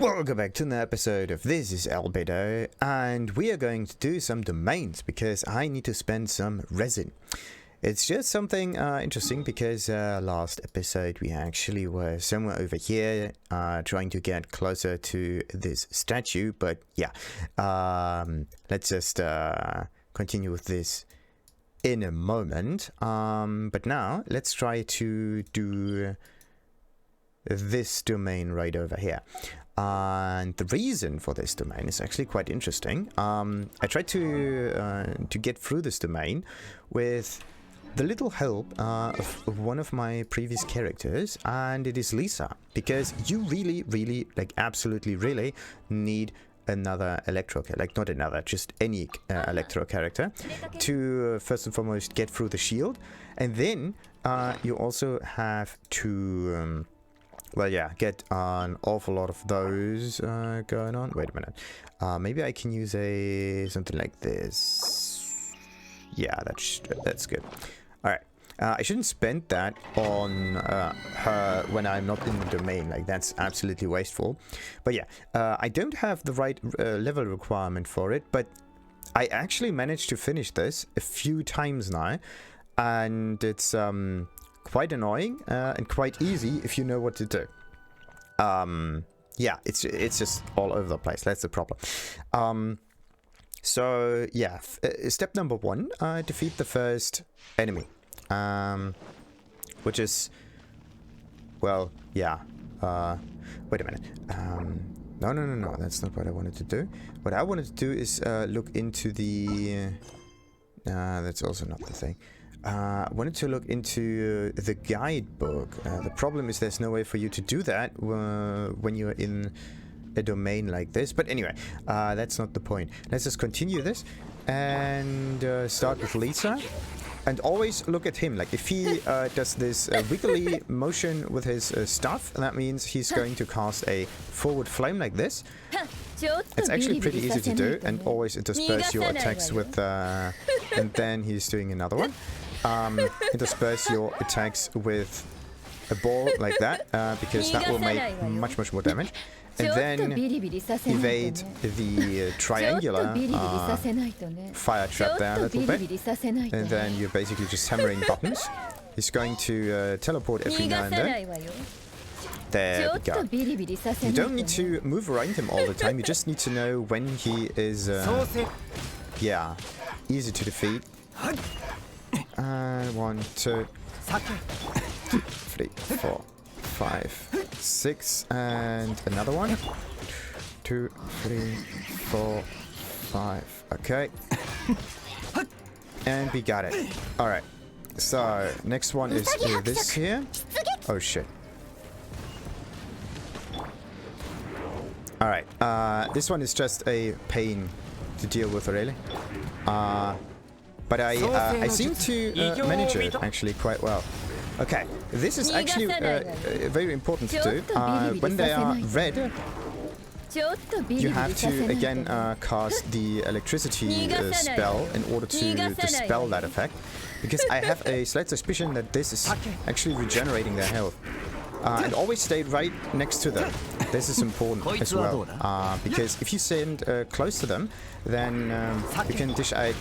Welcome back to another episode of This is Albedo, and we are going to do some domains because I need to spend some resin. It's just something interesting because last episode we actually were somewhere over here trying to get closer to this statue, but yeah, let's just continue with this in a moment. But now let's try to do this domain right over here. And the reason for this domain is actually quite interesting. I tried to get through this domain with the little help of one of my previous characters, and it is Lisa, because you really, like absolutely really need another electro character, like not another, just any electro character to first and foremost get through the shield, and then you also have to well, yeah, get an awful lot of those going on. Wait a minute. Maybe I can use something like this. Yeah, that's good. All right. I shouldn't spend that on her when I'm not in the domain. Like, that's absolutely wasteful. But yeah, I don't have the right level requirement for it, but I actually managed to finish this a few times now, and it's quite annoying and quite easy if you know what to do. Yeah, it's just all over the place. That's the problem. So yeah, step number one, defeat the first enemy, which is, well, yeah. Wait a minute. No, that's not what I wanted to do. What I wanted to do is look into the that's also not the thing. I wanted to look into the guidebook. The problem is there's no way for you to do that when you're in a domain like this. But anyway, that's not the point. Let's just continue this and start with Lisa. And always look at him. Like, if he does this wiggly motion with his stuff, that means he's going to cast a forward flame like this. It's actually pretty easy to do, and always intersperse your attacks with... and then he's doing another one. Intersperse your attacks with a ball like that, because that will make much more damage. And then evade the triangular fire trap there a little bit. And then you're basically just hammering buttons. He's going to teleport every now and then. There we go. You don't need to move around him all the time. You just need to know when he is, yeah, easy to defeat. 1, 2, 3, 4, 5, 6, and another one. 2, 3, 4, 5. Okay. And we got it. Alright. So, next one is this here. Oh shit. Alright. This one is just a pain to deal with, really. But I seem to manage it actually quite well. Okay, this is actually very important to do. When they are red, you have to again cast the electricity spell in order to dispel that effect. Because I have a slight suspicion that this is actually regenerating their health. And always stay right next to them. This is important as well, because if you stand close to them, then you can dish out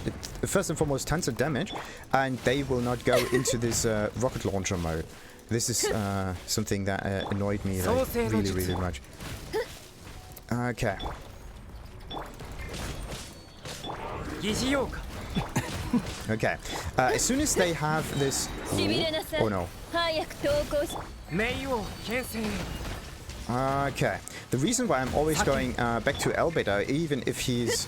first and foremost tons of damage, and they will not go into this rocket launcher mode. This is something that annoyed me like, really much. Okay. Okay. As soon as they have this... Oh no. Okay. The reason why I'm always going back to Albedo, even if he's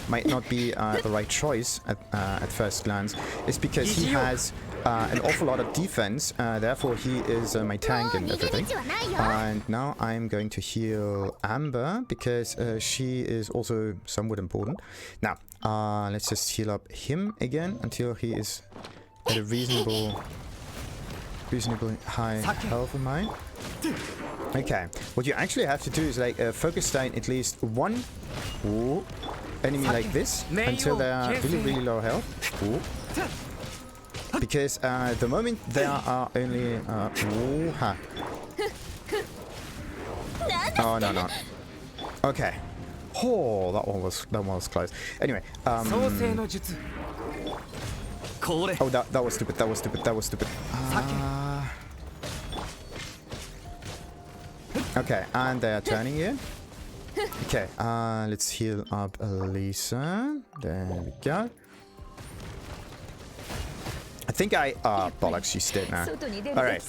might not be the right choice at first glance, is because he has an awful lot of defense. Therefore, he is my tank and everything. And now I'm going to heal Amber because she is also somewhat important. Now, let's just heal up him again until he is at a reasonably high health of mine. Okay, what you actually have to do is like focus down at least one enemy like this until they are really low health. Because the moment there are only... Oh no. Okay. Oh, that one was close. Anyway, oh, that was stupid. That was stupid. Okay, and they are turning here. Okay, let's heal up Lisa. There we go. I think bollocks, she's dead now. Alright.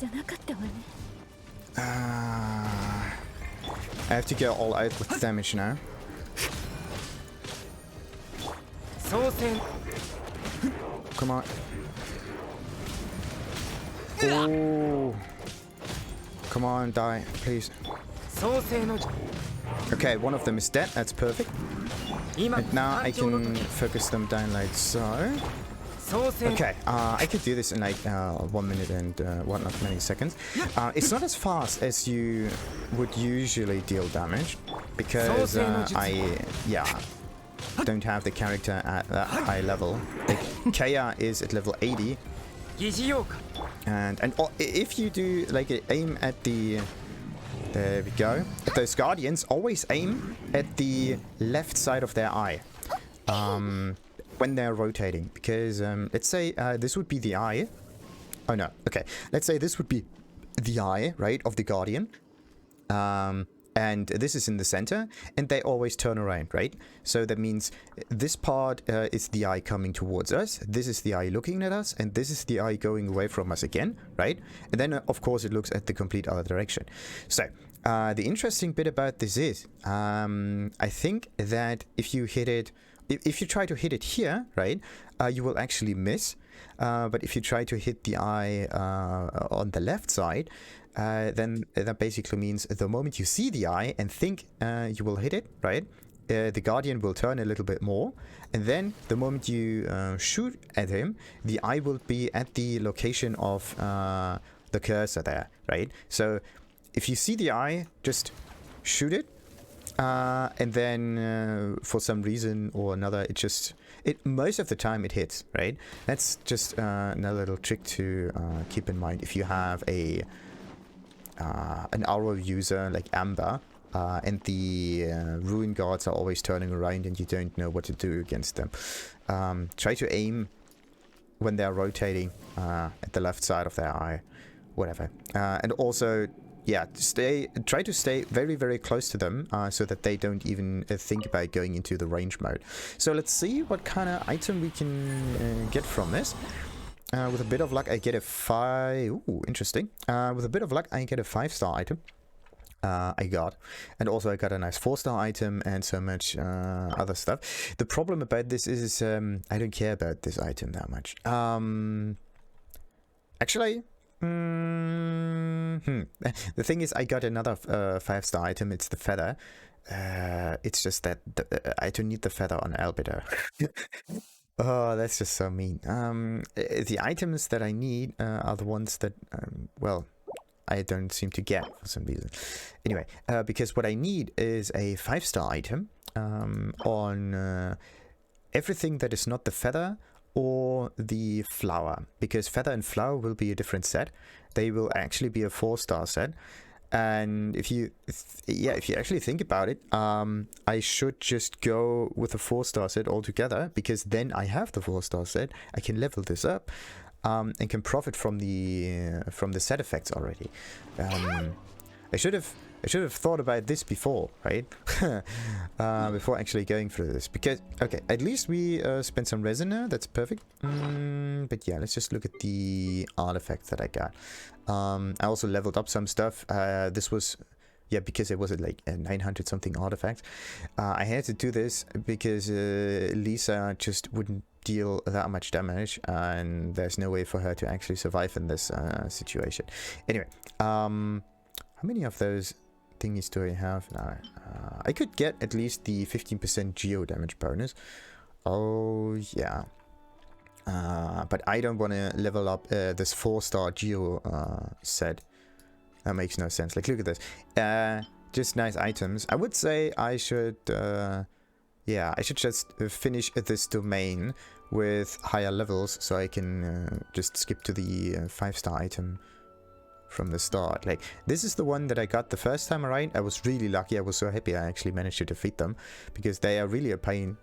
I have to go all out with damage now. Come on. Oh. Come on, die, please. Okay, one of them is dead. That's perfect. And now I can focus them down like so. Okay, I could do this in like 1 minute and not many seconds. It's not as fast as you would usually deal damage because I don't have the character at that high level. Like, Kaya is at level 80. And if you do like aim at the, there we go, at those guardians, always aim at the left side of their eye when they're rotating, because let's say this would be the eye. Oh no, okay, let's say this would be the eye, right, of the guardian, and this is in the center, and they always turn around, right? So that means this part is the eye coming towards us, this is the eye looking at us, and this is the eye going away from us again, right? And then of course it looks at the complete other direction. So the interesting bit about this is I think that if you hit it, if you try to hit it here, right, you will actually miss. But if you try to hit the eye on the left side, then that basically means the moment you see the eye and think you will hit it, right, the guardian will turn a little bit more, and then the moment you shoot at him, the eye will be at the location of the cursor there, right? So if you see the eye, just shoot it. And then for some reason or another, most of the time it hits, right? That's just another little trick to keep in mind if you have an arrow user like Amber, and the ruin guards are always turning around and you don't know what to do against them. Try to aim when they're rotating at the left side of their eye, whatever. And also, yeah, try to stay very, very close to them so that they don't even think about going into the range mode. So let's see what kind of item we can get from this. With a bit of luck, I get a 5... Ooh, interesting. With a bit of luck, I get a 5-star item. I got. And also I got a nice 4-star item and so much other stuff. The problem about this is I don't care about this item that much. Actually... The thing is, I got another 5-star item. It's the feather. It's just that I don't need the feather on Albedo. Oh, that's just so mean. The items that I need are the ones that, well, I don't seem to get for some reason. Anyway, because what I need is a 5-star item on everything that is not the feather or the flower, because feather and flower will be a different set. They will actually be a 4-star set, and if you actually think about it, I should just go with a 4-star set altogether, because then I have the 4-star set. I can level this up and can profit from the set effects already. I should have thought about this before, right? Before actually going through this. Because, okay, at least we spent some resin now. That's perfect. But yeah, let's just look at the artifacts that I got. I also leveled up some stuff. This was, yeah, because it was like 900 something artifacts. I had to do this because Lisa just wouldn't deal that much damage, and there's no way for her to actually survive in this situation. Anyway, how many of those thingies do I have now? I could get at least the 15% geo damage bonus. Oh yeah. But I don't want to level up this 4-star geo set. That makes no sense. Like, look at this. Just nice items. I would say I should, yeah, I should just finish this domain with higher levels so I can just skip to the 5-star item from the start. Like, this is the one that I got the first time around. I was really lucky. I was so happy I actually managed to defeat them, because they are really a pain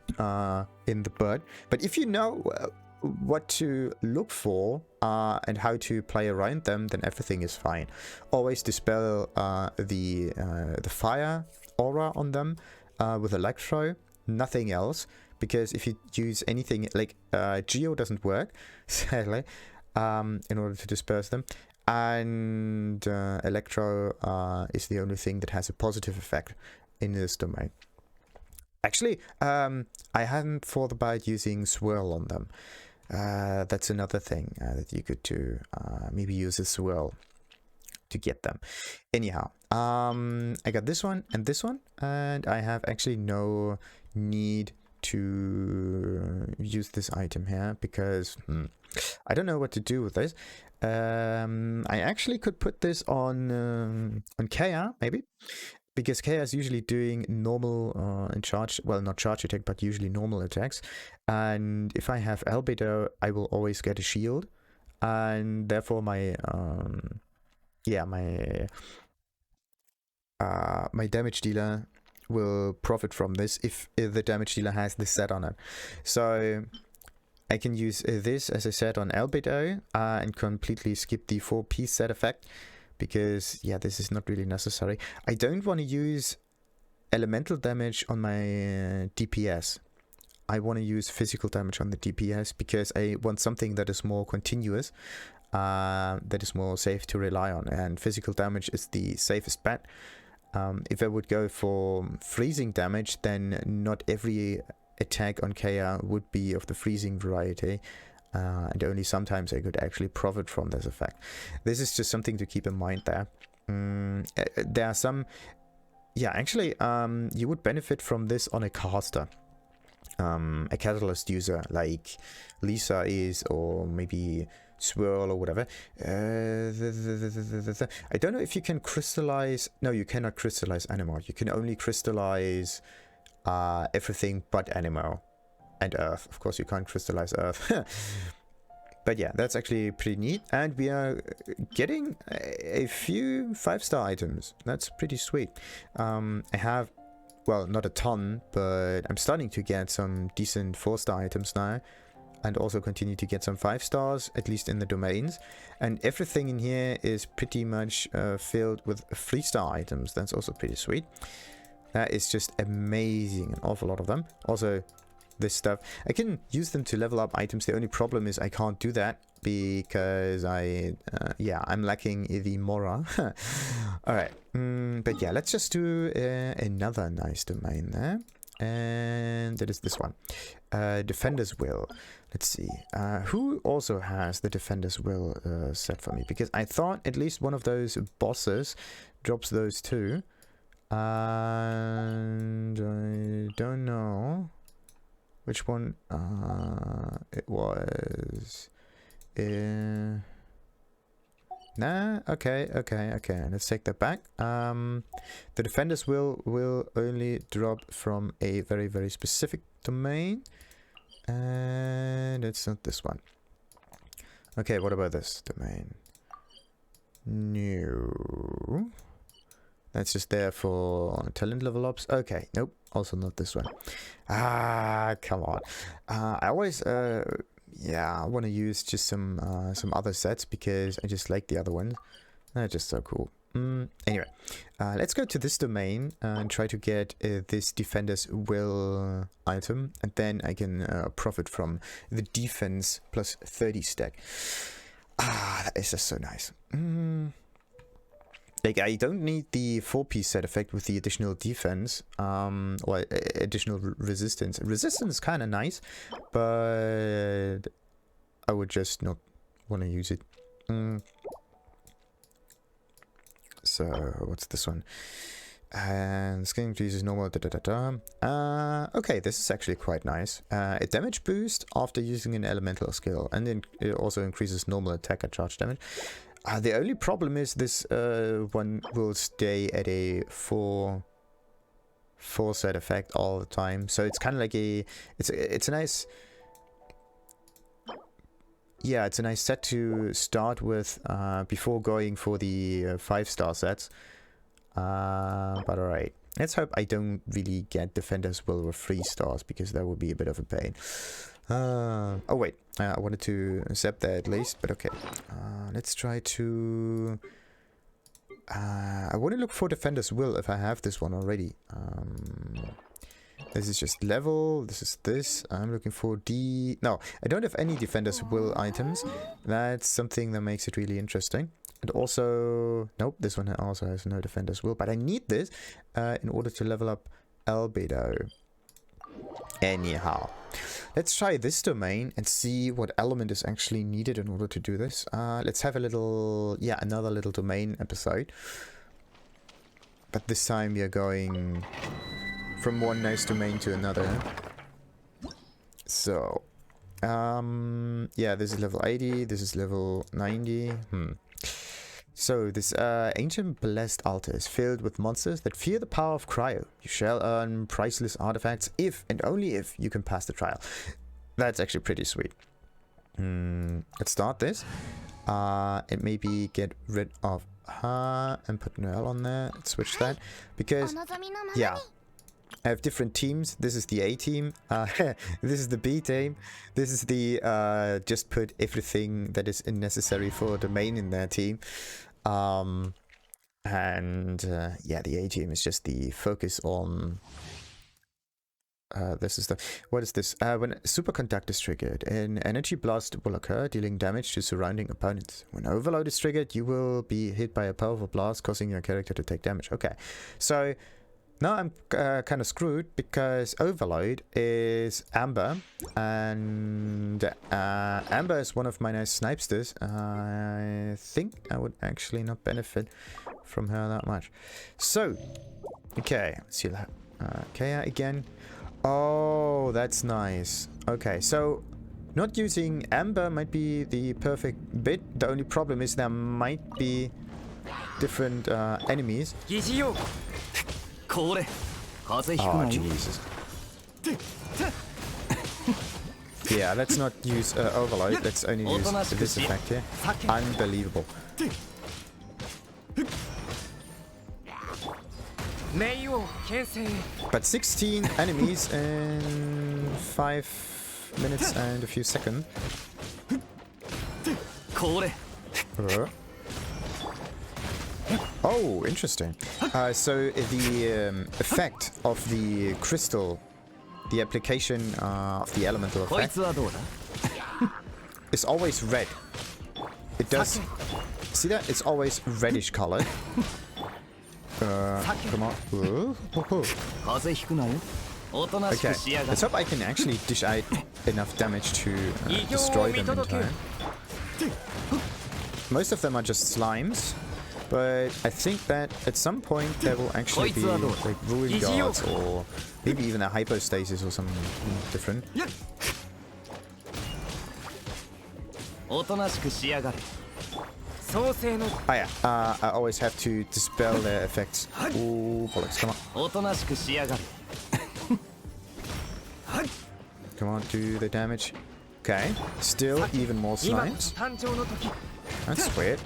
in the butt. But if you know what to look for and how to play around them, then everything is fine. Always dispel the fire aura on them with electro, nothing else, because if you use anything like Geo doesn't work, sadly, in order to disperse them, and electro is the only thing that has a positive effect in this domain. Actually, I hadn't thought about using swirl on them. That's another thing that you could do. Maybe use a swirl to get them. Anyhow, I got this one, and I have actually no need to use this item here, because I don't know what to do with this. I actually could put this on Kea, maybe, because Kea is usually doing normal and charge, well, not charge attack, but usually normal attacks. And if I have albedo, I will always get a shield, and therefore my my damage dealer will profit from this if the damage dealer has this set on it. So I can use this, as I said, on albedo and completely skip the 4-piece set effect, because yeah, this is not really necessary. I don't want to use elemental damage on my DPS. I want to use physical damage on the DPS, because I want something that is more continuous, that is more safe to rely on, and physical damage is the safest bet. If I would go for freezing damage, then not every attack on Kea would be of the freezing variety, and only sometimes I could actually profit from this effect. This is just something to keep in mind there. There are some... Yeah, actually, you would benefit from this on a caster. A catalyst user like Lisa is, or maybe Swirl or whatever. I don't know if you can crystallize... No, you cannot crystallize animal. You can only crystallize everything but animal and earth. Of course, you can't crystallize earth. But yeah, that's actually pretty neat. And we are getting a few 5-star items. That's pretty sweet. I have... Well, not a ton, but I'm starting to get some decent 4-star items now. And also continue to get some 5 stars, at least in the domains. And everything in here is pretty much filled with 3-star items. That's also pretty sweet. That is just amazing. An awful lot of them. Also, this stuff. I can use them to level up items. The only problem is I can't do that, because I'm lacking the Mora. Alright. But yeah, let's just do another nice domain there. And that is this one. Defender's Will. Let's see. Who also has the Defender's Will set for me? Because I thought at least one of those bosses drops those too. And I don't know which one it was. Nah, okay. Let's take that back. The Defender's will only drop from a very, very specific domain. And it's not this one. Okay, what about this domain? No. That's just there for talent level ups. Okay, nope. Also not this one. Ah, come on. I always... yeah, I want to use just some other sets, because I just like the other ones. They're just so cool. Anyway, let's go to this domain and try to get this Defender's Will item, and then I can profit from the defense plus 30 stack. Ah, that is just so nice. Like, I don't need the 4-piece set effect with the additional defense, or additional resistance. Resistance is kind of nice, but I would just not want to use it. So, what's this one? And skin increases normal, okay, this is actually quite nice. A damage boost after using an elemental skill, and then it also increases normal attack and charge damage. The only problem is this one will stay at a 4 set effect all the time. So it's kind of like a... It's a nice yeah, it's a nice set to start with before going for the 5-star sets. But alright. Let's hope I don't really get Defender's Will with 3 stars, because that would be a bit of a pain. Oh wait, I wanted to accept that at least, but okay. Let's try to... I want to look for Defender's Will if I have this one already. This is just level, this is this. I'm looking for No, I don't have any Defender's Will items. That's something that makes it really interesting. And also... Nope, this one also has no Defender's Will, but I need this in order to level up Albedo. Anyhow, let's try this domain and see what element is actually needed in order to do this. Let's have a little... Yeah, another little domain episode. But this time we are going from one nice domain to another. So, yeah, this is level 80, this is level 90. So, this ancient blessed altar is filled with monsters that fear the power of cryo. You shall earn priceless artifacts if and only if you can pass the trial. That's actually pretty sweet. Let's start this. And maybe get rid of her and put Noelle on there. Let's switch that. Because, yeah, I have different teams. This is the A team. This is the B team. This is the just put everything that is necessary for the main in their team. Yeah, the A team is just the focus on... this is the... What is this? When Superconduct is triggered, an energy blast will occur, dealing damage to surrounding opponents. When Overload is triggered, you will be hit by a powerful blast, causing your character to take damage. Okay, so... Now I'm kind of screwed because Overload is Amber, and Amber is one of my nice snipesters. I think I would actually not benefit from her that much. So, okay, let's see that. Kaya again. Oh, that's nice. Okay, so not using Amber might be the perfect bit. The only problem is there might be different enemies. Oh, Jesus. Yeah, let's not use Overload. Let's only use this effect here. Unbelievable. But 16 enemies in 5 minutes and a few seconds. Oh, interesting. So the effect of the crystal, the application of the elemental effect, is always red. It does. See that? It's always reddish colored. Come on. Okay, let's hope I can actually dish out enough damage to destroy them in time. Most of them are just slimes. But I think that at some point there will actually be like ruin guards or maybe even a hypostasis or something different. Oh yeah, I always have to dispel their effects. Oh bollocks, come on. Come on, do the damage. Okay, still even more slimes. That's weird.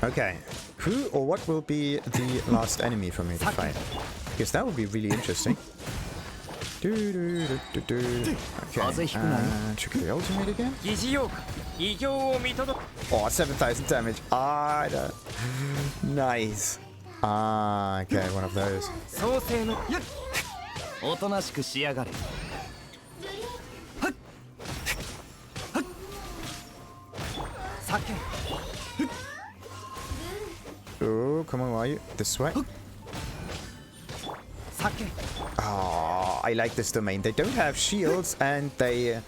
Okay, who or what will be the last enemy for me to fight? Because that would be really interesting. Okay, check the ultimate again. Oh, 7,000 damage. Nice. Okay, one of those. Oh, come on, where are you? This way. Oh, I like this domain. They don't have shields and they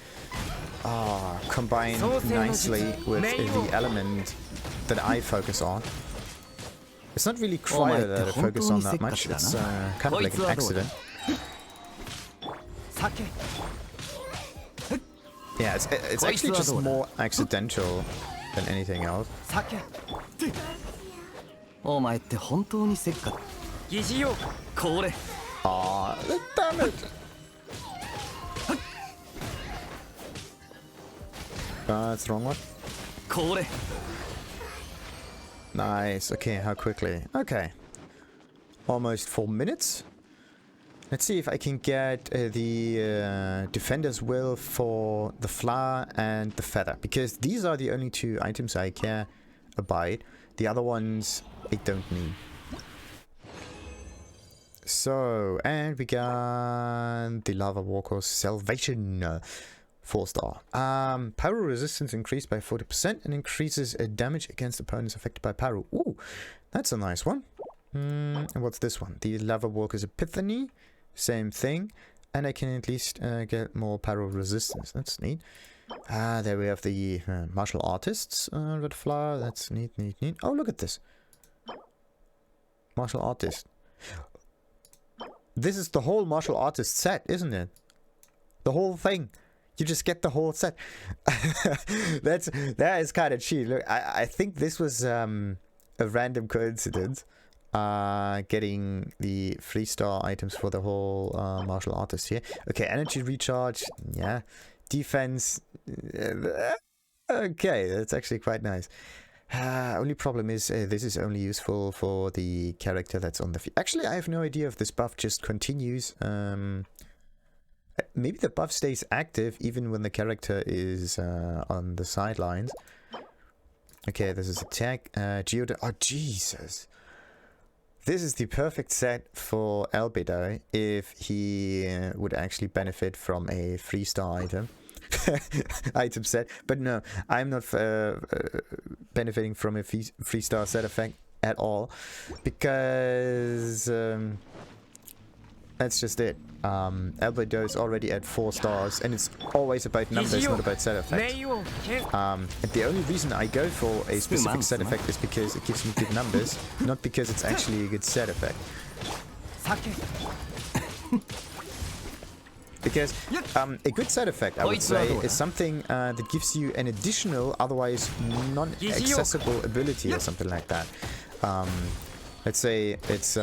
combine nicely with the element that I focus on. It's not really cryo that I focus on that much. It's kind of like an accident. Yeah, it's actually just more accidental than anything else. Aw, damn it! That's the wrong one. Nice. Okay, how quickly? Okay. Almost 4 minutes. Let's see if I can get the Defender's Will for the flower and the feather. Because these are the only 2 items I care about. The other ones I don't need. So, and we got the Lavawalker's Salvation. 4-star. Pyro resistance increased by 40% and increases damage against opponents affected by pyro. Ooh, that's a nice one. And what's this one? The Lavawalker's Epiphany. Same thing. And I can at least get more pyro resistance. That's neat. There we have the martial artists. Red flower. That's neat, neat, neat. Oh, look at this. Martial artist. This is the whole martial artist set, isn't it? The whole thing. You just get the whole set. That is kind of cheap. Look, I think this was a random coincidence. Getting the 3-star items for the whole martial artist here. Okay, energy recharge. Yeah. Defense. Okay, that's actually quite nice. Only problem is this is only useful for the character that's on the field. Actually, I have no idea if this buff just continues. Maybe the buff stays active even when the character is on the sidelines. Okay, this is attack. Geode. Oh, Jesus. This is the perfect set for Albedo if he would actually benefit from a 3-star item. Item set. But no, I'm not benefiting from a 3-star set effect at all. Because that's just it. Albedo is already at 4 stars, and it's always about numbers, not about set effects. And the only reason I go for a specific set effect is because it gives me good numbers, not because it's actually a good set effect. Because a good side effect, I would say, is something that gives you an additional, otherwise non-accessible ability or something like that. Let's say it's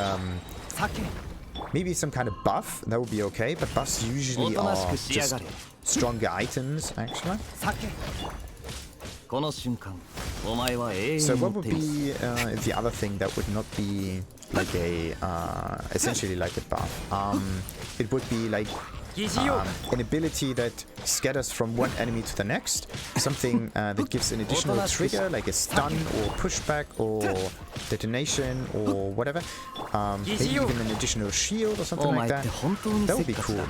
maybe some kind of buff, that would be okay, but buffs usually are just stronger items, actually. So what would be the other thing that would not be like a, essentially like a buff? It would be like an ability that scatters from one enemy to the next, something that gives an additional trigger, like a stun or pushback or detonation or whatever, maybe even an additional shield or something like that. That would be cool.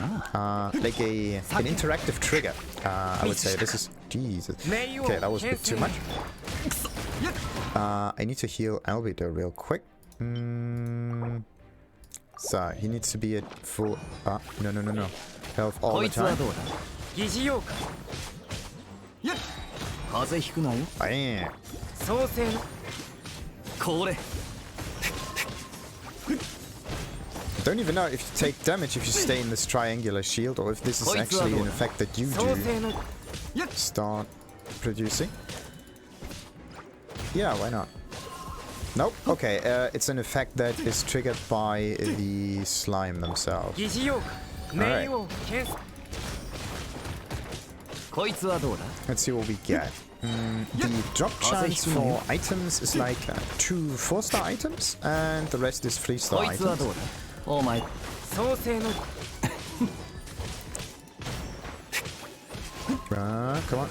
Like an interactive trigger, I would say. This is... Jesus. Okay, that was a bit too much. I need to heal Albedo real quick. So, he needs to be at full... no. Health all the time. Bam. I don't even know if you take damage if you stay in this triangular shield, or if this is actually an effect that you do start producing. Yeah, why not? Nope. Okay, it's an effect that is triggered by the slime themselves. Alright. Let's see what we get. The drop chance for items is like 2 4-star items, and the rest is 3-star items. Come on.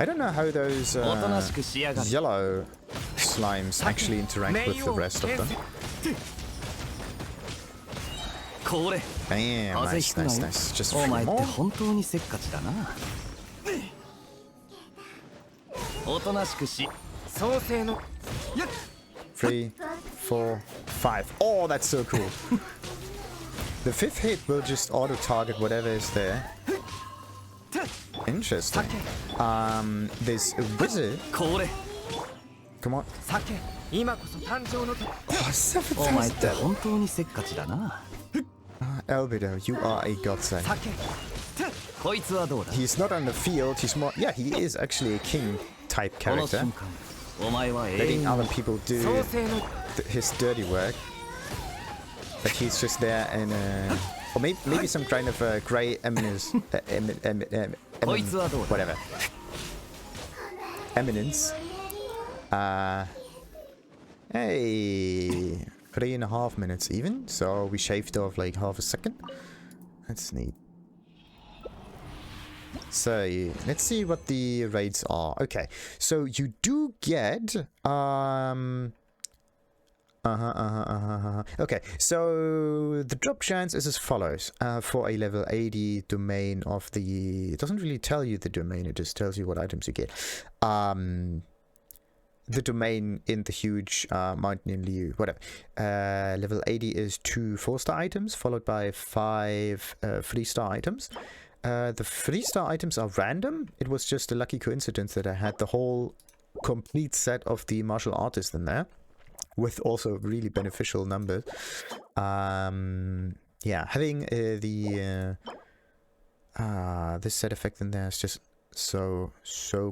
I don't know how those yellow slimes actually interact with the rest of them. Damn, nice. Just 3 more. 3, 4, 5. Oh, that's so cool. The 5th hit will just auto-target whatever is there. Interesting. This wizard Come on. Oh, 7,000. Albedo, you are a godsend. He's not on the field, he's more... Yeah, he is actually a king type character. Letting other people do his dirty work. But he's just there and... or maybe some kind of grey eminence... whatever. Eminence. Hey... 3.5 minutes even, so we shaved off like half a second. That's neat. So let's see what the rates are. Okay, so you do get okay, so the drop chance is as follows. For a level 80 domain of the... It doesn't really tell you the domain, it just tells you what items you get. The domain in the huge mountain in Liu, whatever. Level 80 is 2 4-star items, followed by 5 3-star items. The 3-star items are random. It was just a lucky coincidence that I had the whole complete set of the martial artists in there, with also really beneficial numbers. Yeah, having this set effect in there is just so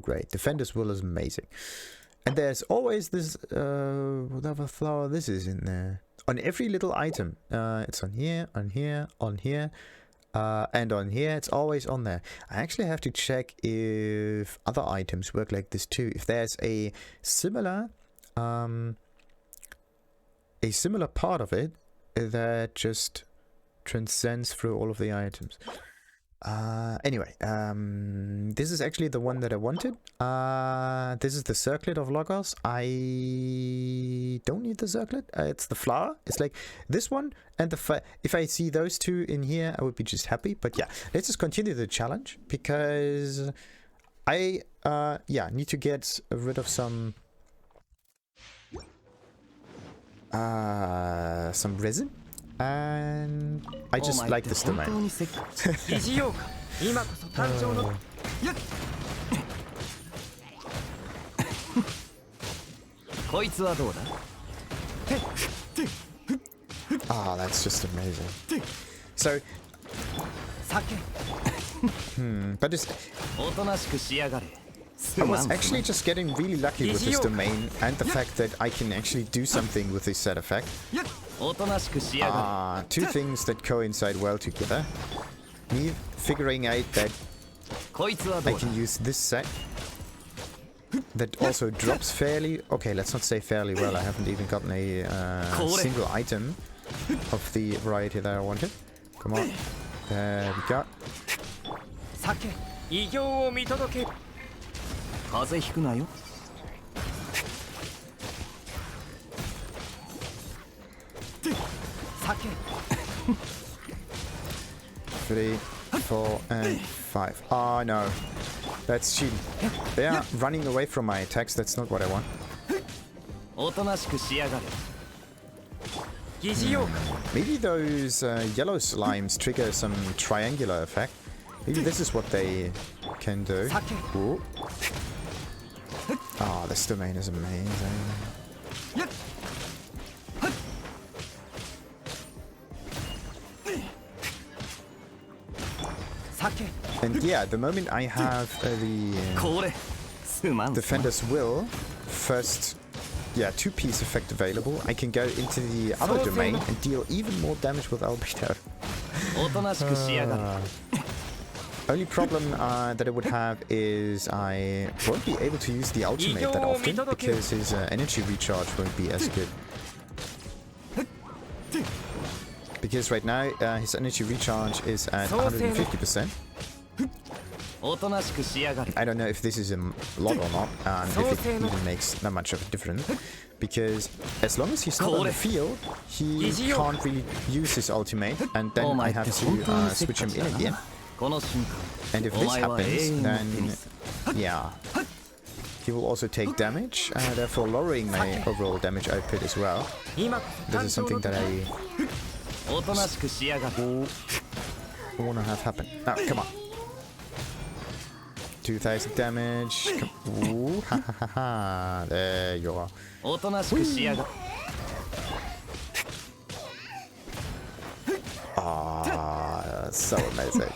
great. Defender's Will is amazing. And there's always this, whatever flower this is in there. On every little item. It's on here, on here, on here, and on here. It's always on there. I actually have to check if other items work like this too. If there's a similar part of it that just transcends through all of the items. Anyway, this is actually the one that I wanted. This is the circlet of loggers. I don't need the circlet. It's the flower. It's like this one and the if I see those two in here, I would be just happy. But yeah, let's just continue the challenge because I yeah, need to get rid of some resin. And I just like this domain. Ah, that's just amazing. So, but it's... I was actually just getting really lucky with this domain and the fact that I can actually do something with this set effect. Two things that coincide well together. Me figuring out that I can use this set that also drops fairly... Okay, let's not say fairly well. I haven't even gotten a single item of the variety that I wanted. Come on. There we go. 3, 4, and 5. Oh no, that's cheating. They are running away from my attacks. That's not what I want. Maybe those yellow slimes trigger some triangular effect. Maybe this is what they can do. Ooh. Oh, this domain is amazing. And yeah, the moment I have the Defender's Will, first, yeah, 2-piece effect available, I can go into the other domain and deal even more damage with Albedo. Only problem that I would have is I won't be able to use the ultimate that often because his energy recharge won't be as good. Because right now his energy recharge is at 150%. I don't know if this is a lot or not, and if it even makes that much of a difference. Because as long as he's not on the field, he can't really use his ultimate, and then I have to switch him in again. And if this happens, then yeah, he will also take damage, therefore lowering my overall damage output as well. This is something that I want to have happen. Now, come on. 2,000 damage. Ooh, ha ha ha ha. There you are. Ah, so amazing.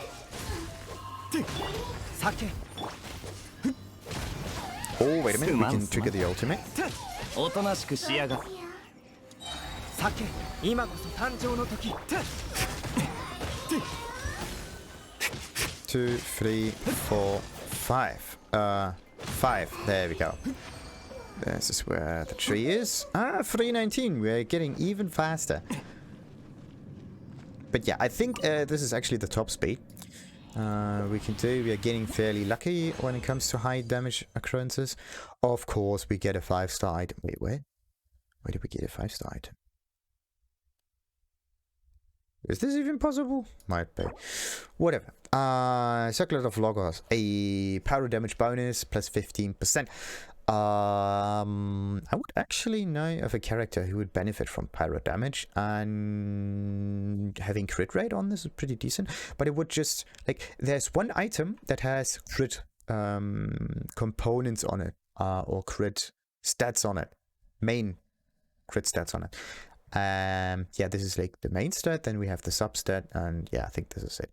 Oh, wait a minute, we can trigger the ultimate. 2, 3, 4, 5. 5. There we go. This is where the tree is. 319. We're getting even faster. But yeah, I think this is actually the top speed we can do. We are getting fairly lucky when it comes to high damage occurrences. Of course, we get a 5-star item. Wait, where? Where did we get a 5-star item? Is this even possible? Might be. Whatever. Circlet of Logos. A pyro damage bonus plus 15%. I would actually know of a character who would benefit from pyro damage, and having crit rate on this is pretty decent. But it would just, like, there's one item that has crit components on it, or crit stats on it. Main crit stats on it. Yeah, this is like the main stat, then we have the substat, and yeah, I think this is it.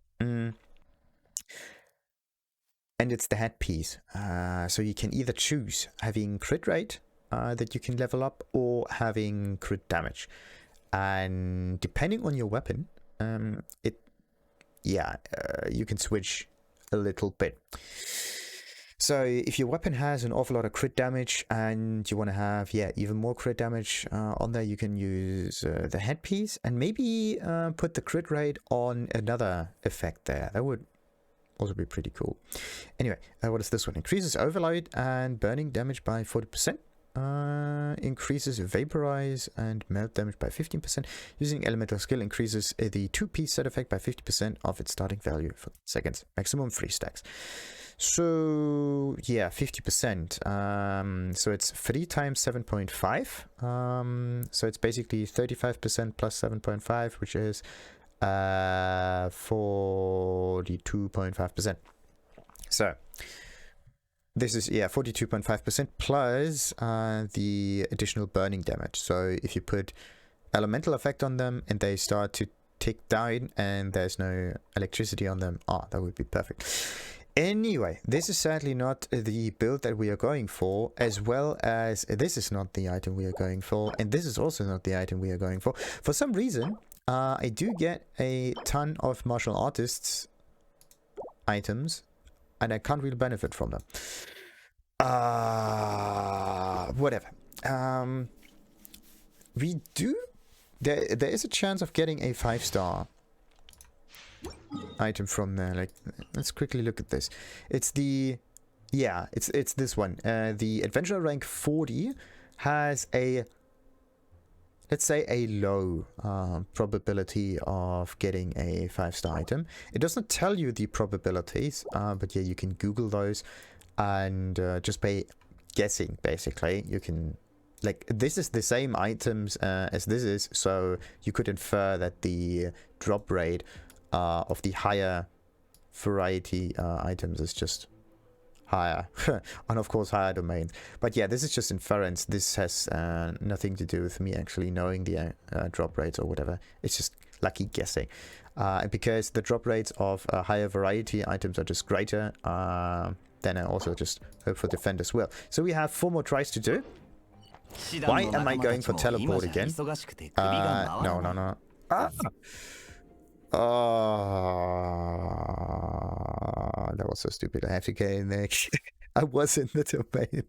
And it's the headpiece. So you can either choose having crit rate that you can level up, or having crit damage. And depending on your weapon, you can switch a little bit. So if your weapon has an awful lot of crit damage and you want to have, even more crit damage on there, you can use the headpiece, and maybe put the crit rate on another effect there. That would also be pretty cool. Anyway, what is this one? Increases overload and burning damage by 40%. Increases vaporize and melt damage by 15%. Using elemental skill increases the 2-piece set effect by 50% of its starting value for seconds. Maximum 3 stacks. So yeah, 50%. So it's 3 times 7.5. So it's basically 35% plus 7.5, which is 42.5%. So this is 42.5% plus the additional burning damage. So if you put elemental effect on them and they start to tick down and there's no electricity on them, that would be perfect. Anyway, this is sadly not the build that we are going for, as well as this is not the item we are going for, and this is also not the item we are going for. For some reason, I do get a ton of martial artists items, and I can't really benefit from them. Whatever. We do... There is a chance of getting a 5-star item from there. Like, let's quickly look at this. It's the... Yeah, it's this one. The Adventurer rank 40 has a... Let's say a low probability of getting a 5-star item. It does not tell you the probabilities, but yeah, you can Google those, and just by guessing, basically, you can... Like, this is the same items as this is, so you could infer that the drop rate of the higher variety items is just higher. And of course higher domains. But yeah, this is just inference. This has nothing to do with me actually knowing the drop rates or whatever. It's just lucky guessing. And because the drop rates of higher variety items are just greater, then I also just hope for defend as well. So we have 4 more tries to do. Why am I going for teleport again? No. That was so stupid. I have to get in there. I was in the domain.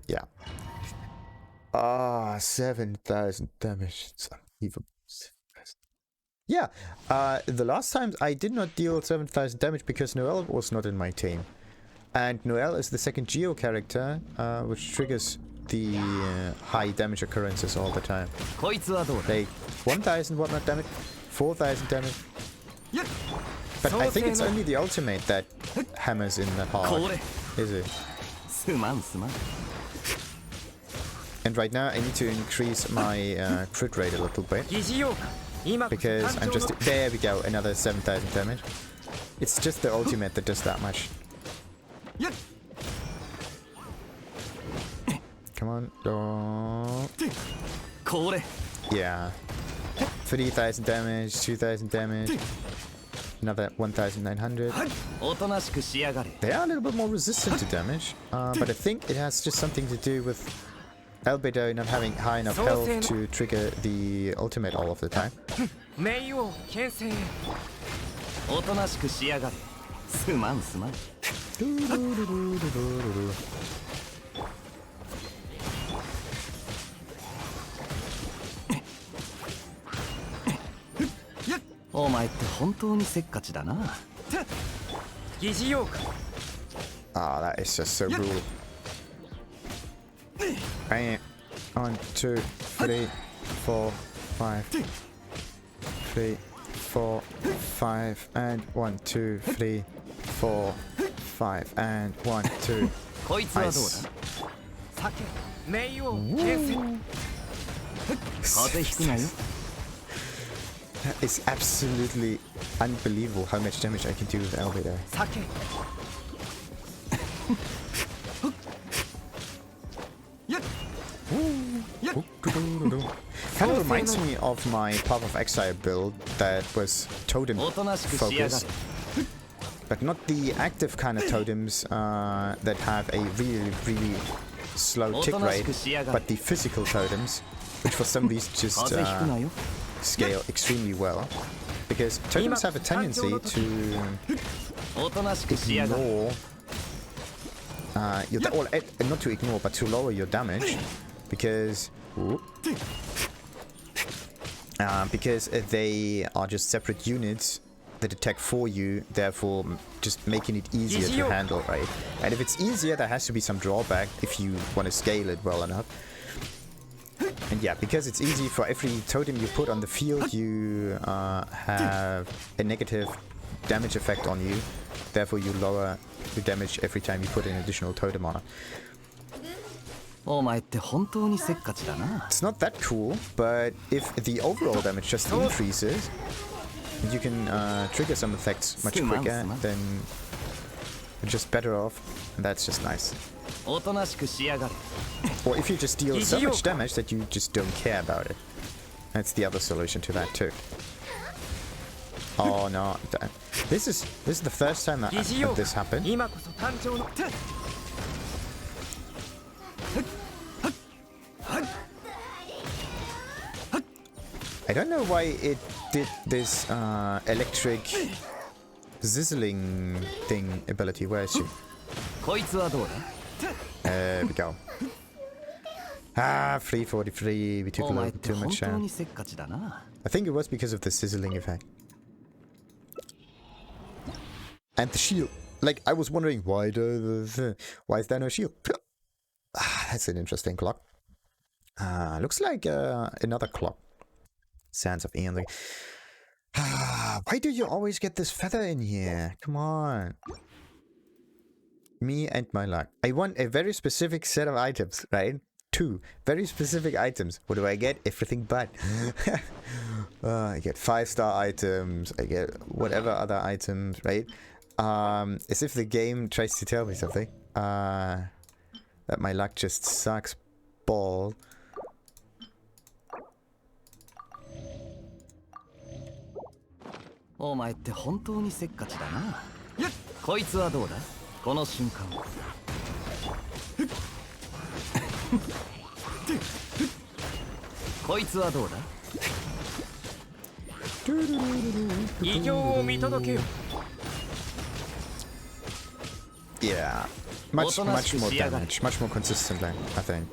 Yeah. 7,000 damage. It's unbelievable. Yeah, the last time I did not deal 7,000 damage because Noelle was not in my team. And Noelle is the second Geo character, which triggers the high damage occurrences all the time. Like 1,000 whatnot damage, 4,000 damage. But I think it's only the ultimate that hammers in the hard, is it? And right now I need to increase my crit rate a little bit. Because I'm just... There we go, another 7,000 damage. It's just the ultimate that does that much. Come on. Oh. Yeah. 3,000 damage, 2,000 damage. Another 1,900. They are a little bit more resistant to damage. But I think it has just something to do with Albedo not having high enough health to trigger the ultimate all of the time. Ah, that is just so brutal. Bang. 1, 2, 3, 4, 5. 3, 4, 5, and 1, 2, 3, 4, 5, and 1, 2. Nice. It's absolutely unbelievable how much damage I can do with Albedo. Kind of reminds me of my Path of Exile build that was totem focused, but not the active kind of totems that have a really slow tick rate, but the physical totems, which for some reason just scale extremely well, because totems have a tendency to ignore not to ignore, but to lower your damage, because they are just separate units that attack for you, therefore just making it easier to handle, right? And if it's easier, there has to be some drawback if you want to scale it well enough. And yeah, because it's easy, for every totem you put on the field, you have a negative damage effect on you. Therefore, you lower the damage every time you put an additional totem on it. It's not that cool, but if the overall damage just increases, you can trigger some effects much quicker, then you're just better off, and that's just nice. Or if you just deal so much damage that you just don't care about it. That's the other solution to that too. Oh no, this is the first time that this happened. I don't know why it did this electric sizzling thing ability. Where is she? There we go. Ah, 343. We took a little too much. I think it was because of the sizzling effect. And the shield. Like, I was wondering, why is there no shield? That's an interesting clock. Looks like another clock. Sands of Aeon. Why do you always get this feather in here? Come on. Me and my luck. I want a very specific set of items, right? 2 very specific items. What do I get? Everything but. I get 5-star items. I get whatever other items, right? As if the game tries to tell me something. That my luck just sucks ball. Yeah, much more damage, much more consistently, I think.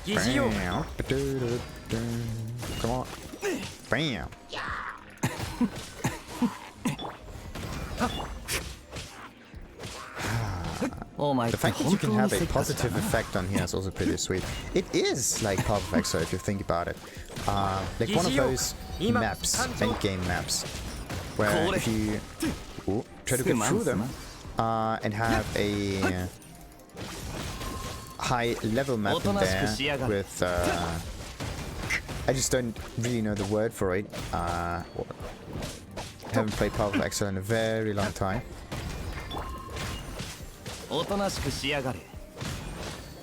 Bam. Come on. Bam. The fact that you can have a positive effect on here is also pretty sweet. It is like Path of Exile if you think about it. Like one of those maps, endgame maps, where if you try to get through them, and have a high level map in there with I just don't really know the word for it. Haven't played Path of Exile in a very long time.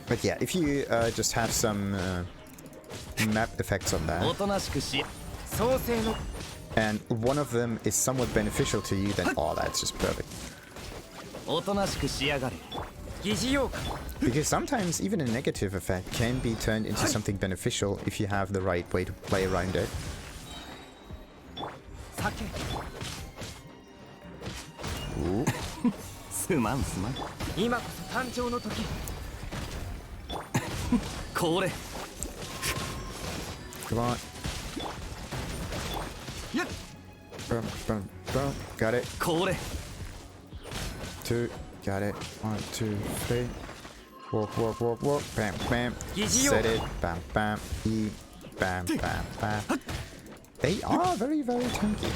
But yeah, if you just have some map effects on there, and one of them is somewhat beneficial to you, then oh, that's just perfect. Because sometimes even a negative effect can be turned into something beneficial if you have the right way to play around it. Ooh. Come on. Boom. Got it. 2. Got it. 1, 2, 3. Walk. Bam. Set it. Bam. E. Bam. They are very, very tanky.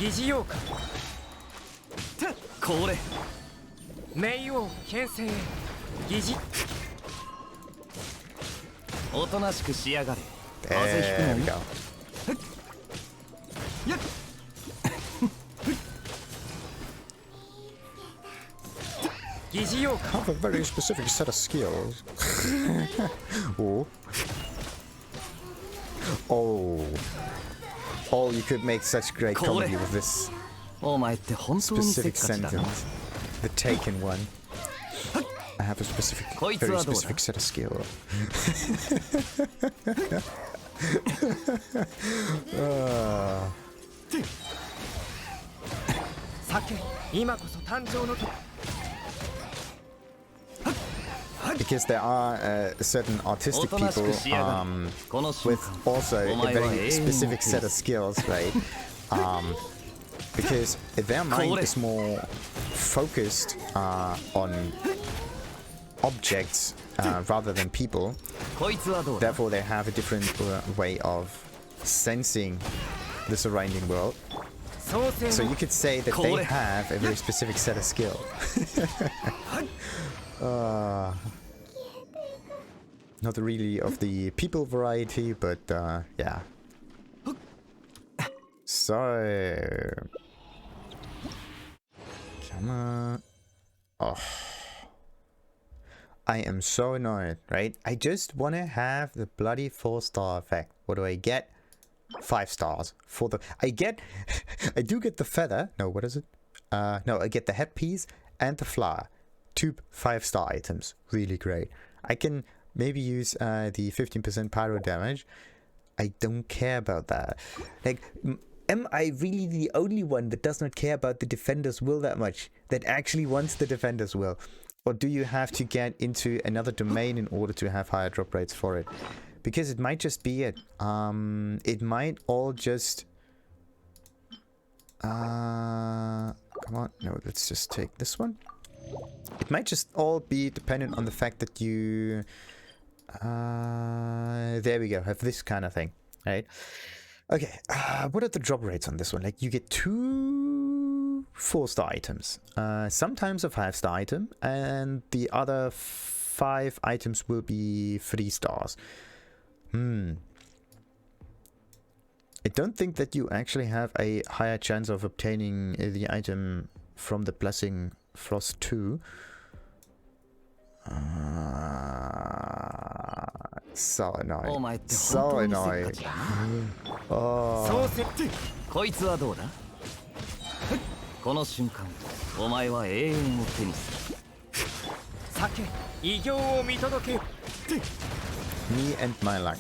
There we go. Have a very specific set of skills. Oh, you could make such great comedy with this specific sentence. The Taken one. I have a very specific set of skills. Because there are certain autistic people with also a very specific set of skills, right? Because their mind is more focused on objects rather than people. Therefore, they have a different way of sensing the surrounding world. So you could say that they have a very specific set of skills. Not really of the people variety, but yeah. So, come on. Oh, I am so annoyed, right? I just want to have the bloody 4-star effect. What do I get? 5 stars for the. I do get the feather. No, what is it? No, I get the headpiece and the flower. 2 5-star items. Really great. I can maybe use the 15% pyro damage. I don't care about that. Like, am I really the only one that does not care about the defender's will that much? That actually wants the defender's will? Or do you have to get into another domain in order to have higher drop rates for it? Because it might just be it. It might all just... come on. No, let's just take this one. It might just all be dependent on the fact that you... there we go. Have this kind of thing. Right? Okay. What are the drop rates on this one? Like, you get 2 4-star items. Sometimes a 5-star item. And the other 5 items will be 3 stars. I don't think that you actually have a higher chance of obtaining the item from the Blessing Frost 2. So annoying. So annoying. Oh. Me and my luck.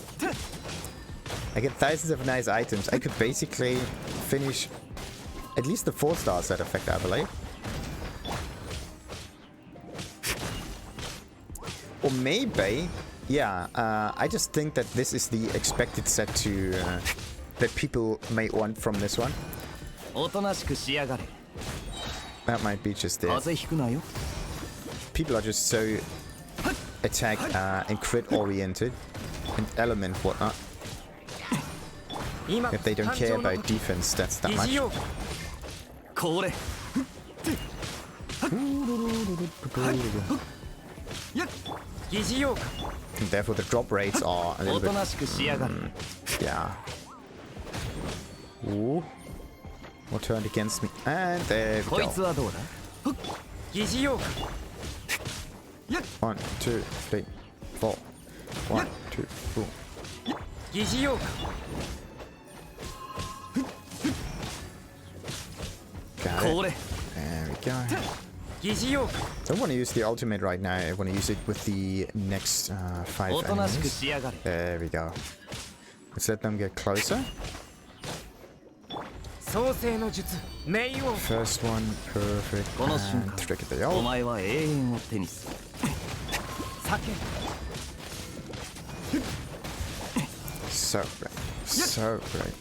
I get thousands of nice items. I could basically finish at least the 4-star set effect, I believe. Or maybe, yeah, I just think that this is the expected set to that people may want from this one. That might be just it. People are just so attack and crit oriented and element whatnot. If they don't care about defense stats that much. And therefore the drop rates are a little bit... yeah. Ooh. More turned against me. And there we go. 1, 2, 3, 4. 1, 2, boom. Got it. There we go. Don't want to use the ultimate right now. I want to use it with the next 5 enemies. There we go. Let's let them get closer. First one, perfect. And trigger the ult. So great. So great.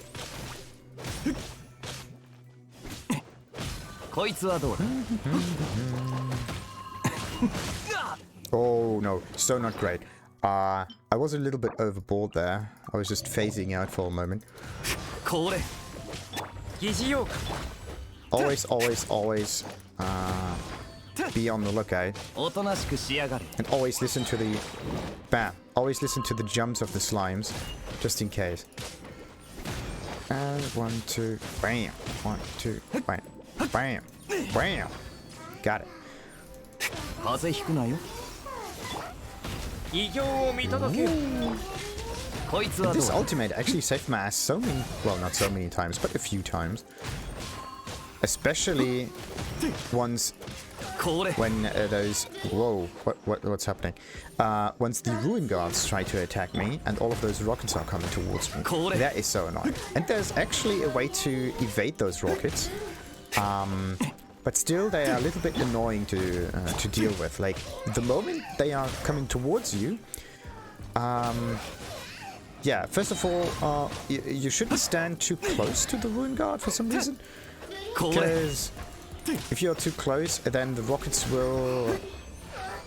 Oh no, so not great. I was a little bit overboard there. I was just phasing out for a moment. Always be on the lookout. And always listen to the bam. Always listen to the jumps of the slimes, just in case. And 1, 2, bam. 1, 2, bam. Bam! Bam! Got it. This ultimate actually saved my ass so many... well, not so many times, but a few times. Especially once... when those... whoa, what's happening? Once the Ruin Guards try to attack me and all of those rockets are coming towards me. That is so annoying. And there's actually a way to evade those rockets. But still they are a little bit annoying to deal with. Like, the moment they are coming towards you, yeah, first of all, you shouldn't stand too close to the Ruin Guard for some reason. Because if you're too close, then the rockets will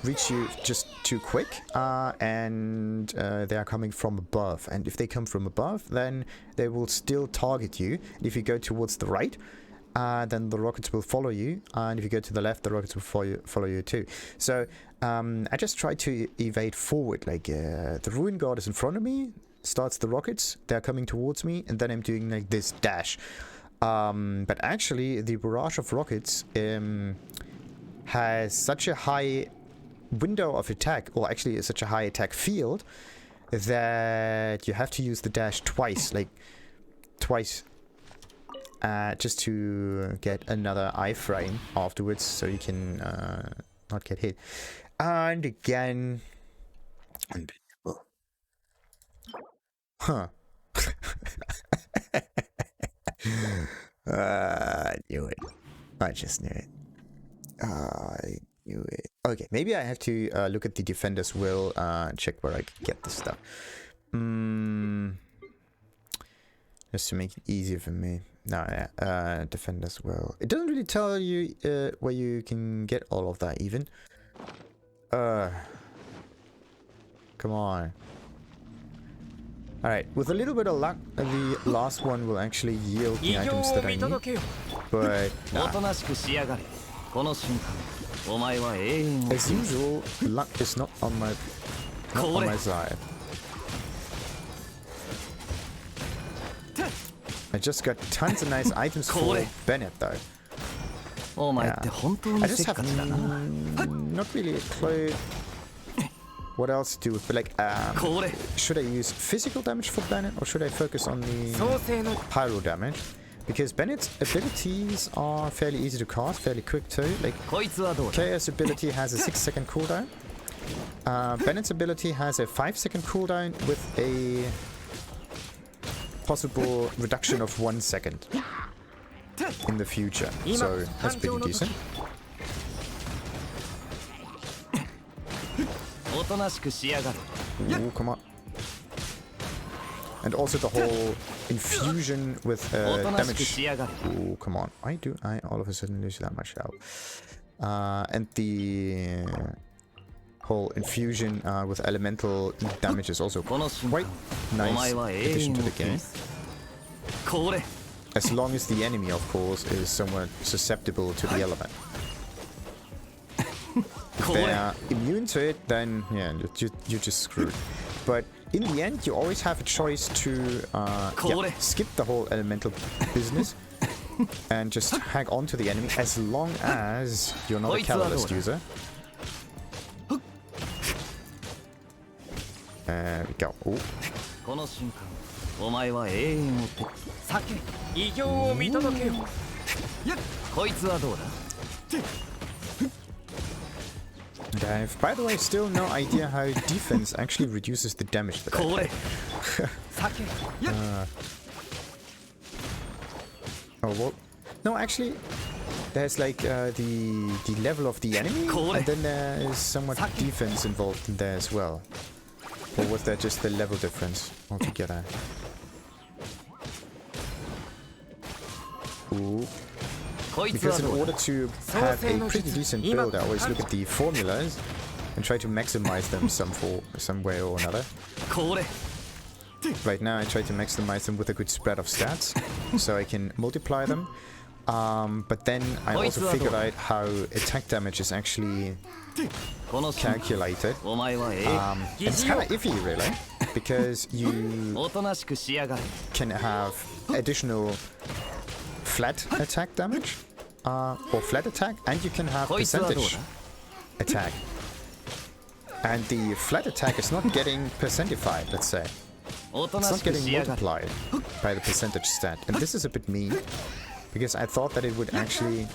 reach you just too quick, and they are coming from above. And if they come from above, then they will still target you. If you go towards the right, then the rockets will follow you, and if you go to the left, the rockets will follow you too. So I just try to evade forward. Like, the Ruin Guard is in front of me, starts the rockets, they're coming towards me, and then I'm doing like this dash. But actually, the barrage of rockets has such a high window of attack, or actually such a high attack field, that you have to use the dash twice, like twice. Just to get another iframe afterwards, so you can not get hit. And again, unbelievable. Huh. I knew it. I just knew it. I knew it. Okay, maybe I have to look at the Defender's Will, check where I can get this stuff. Just to make it easier for me. No, yeah, Defender's Will. It doesn't really tell you where you can get all of that, even. Come on. Alright, with a little bit of luck, the last one will actually yield the items that I need. But, nah. As usual, luck is not on my side. I just got tons of nice items for Bennett, though. Yeah. I just have not really a clue what else to do. But like, should I use physical damage for Bennett, or should I focus on the pyro damage? Because Bennett's abilities are fairly easy to cast, fairly quick too. Like, Chaos ability has a 6-second cooldown. Bennett's ability has a 5-second cooldown with a possible reduction of 1 second in the future, so that's pretty decent. Ooh, come on. And also the whole infusion with damage. Ooh, come on. Why do I all of a sudden lose that much health? And the whole infusion with elemental damage is also quite nice addition to the game. As long as the enemy, of course, is somewhat susceptible to the element. If they're immune to it, then yeah, you're just screwed. But in the end, you always have a choice to skip the whole elemental business and just hang on to the enemy as long as you're not a catalyst user. There we go. Ooh. And I have, by the way, still no idea how defense actually reduces the damage that I do. Oh, well, no, actually, there's like the level of the enemy, and then there is somewhat defense involved in there as well. Or was that just the level difference altogether? Ooh. Because in order to have a pretty decent build, I always look at the formulas and try to maximize them some way or another. Right now I try to maximize them with a good spread of stats, so I can multiply them. But then I also figured out how attack damage is actually calculated. It's kind of iffy, really, because you can have additional flat attack damage, or flat attack, and you can have percentage attack. And the flat attack is not getting percentified, let's say. It's not getting multiplied by the percentage stat. And this is a bit mean, because I thought that it would actually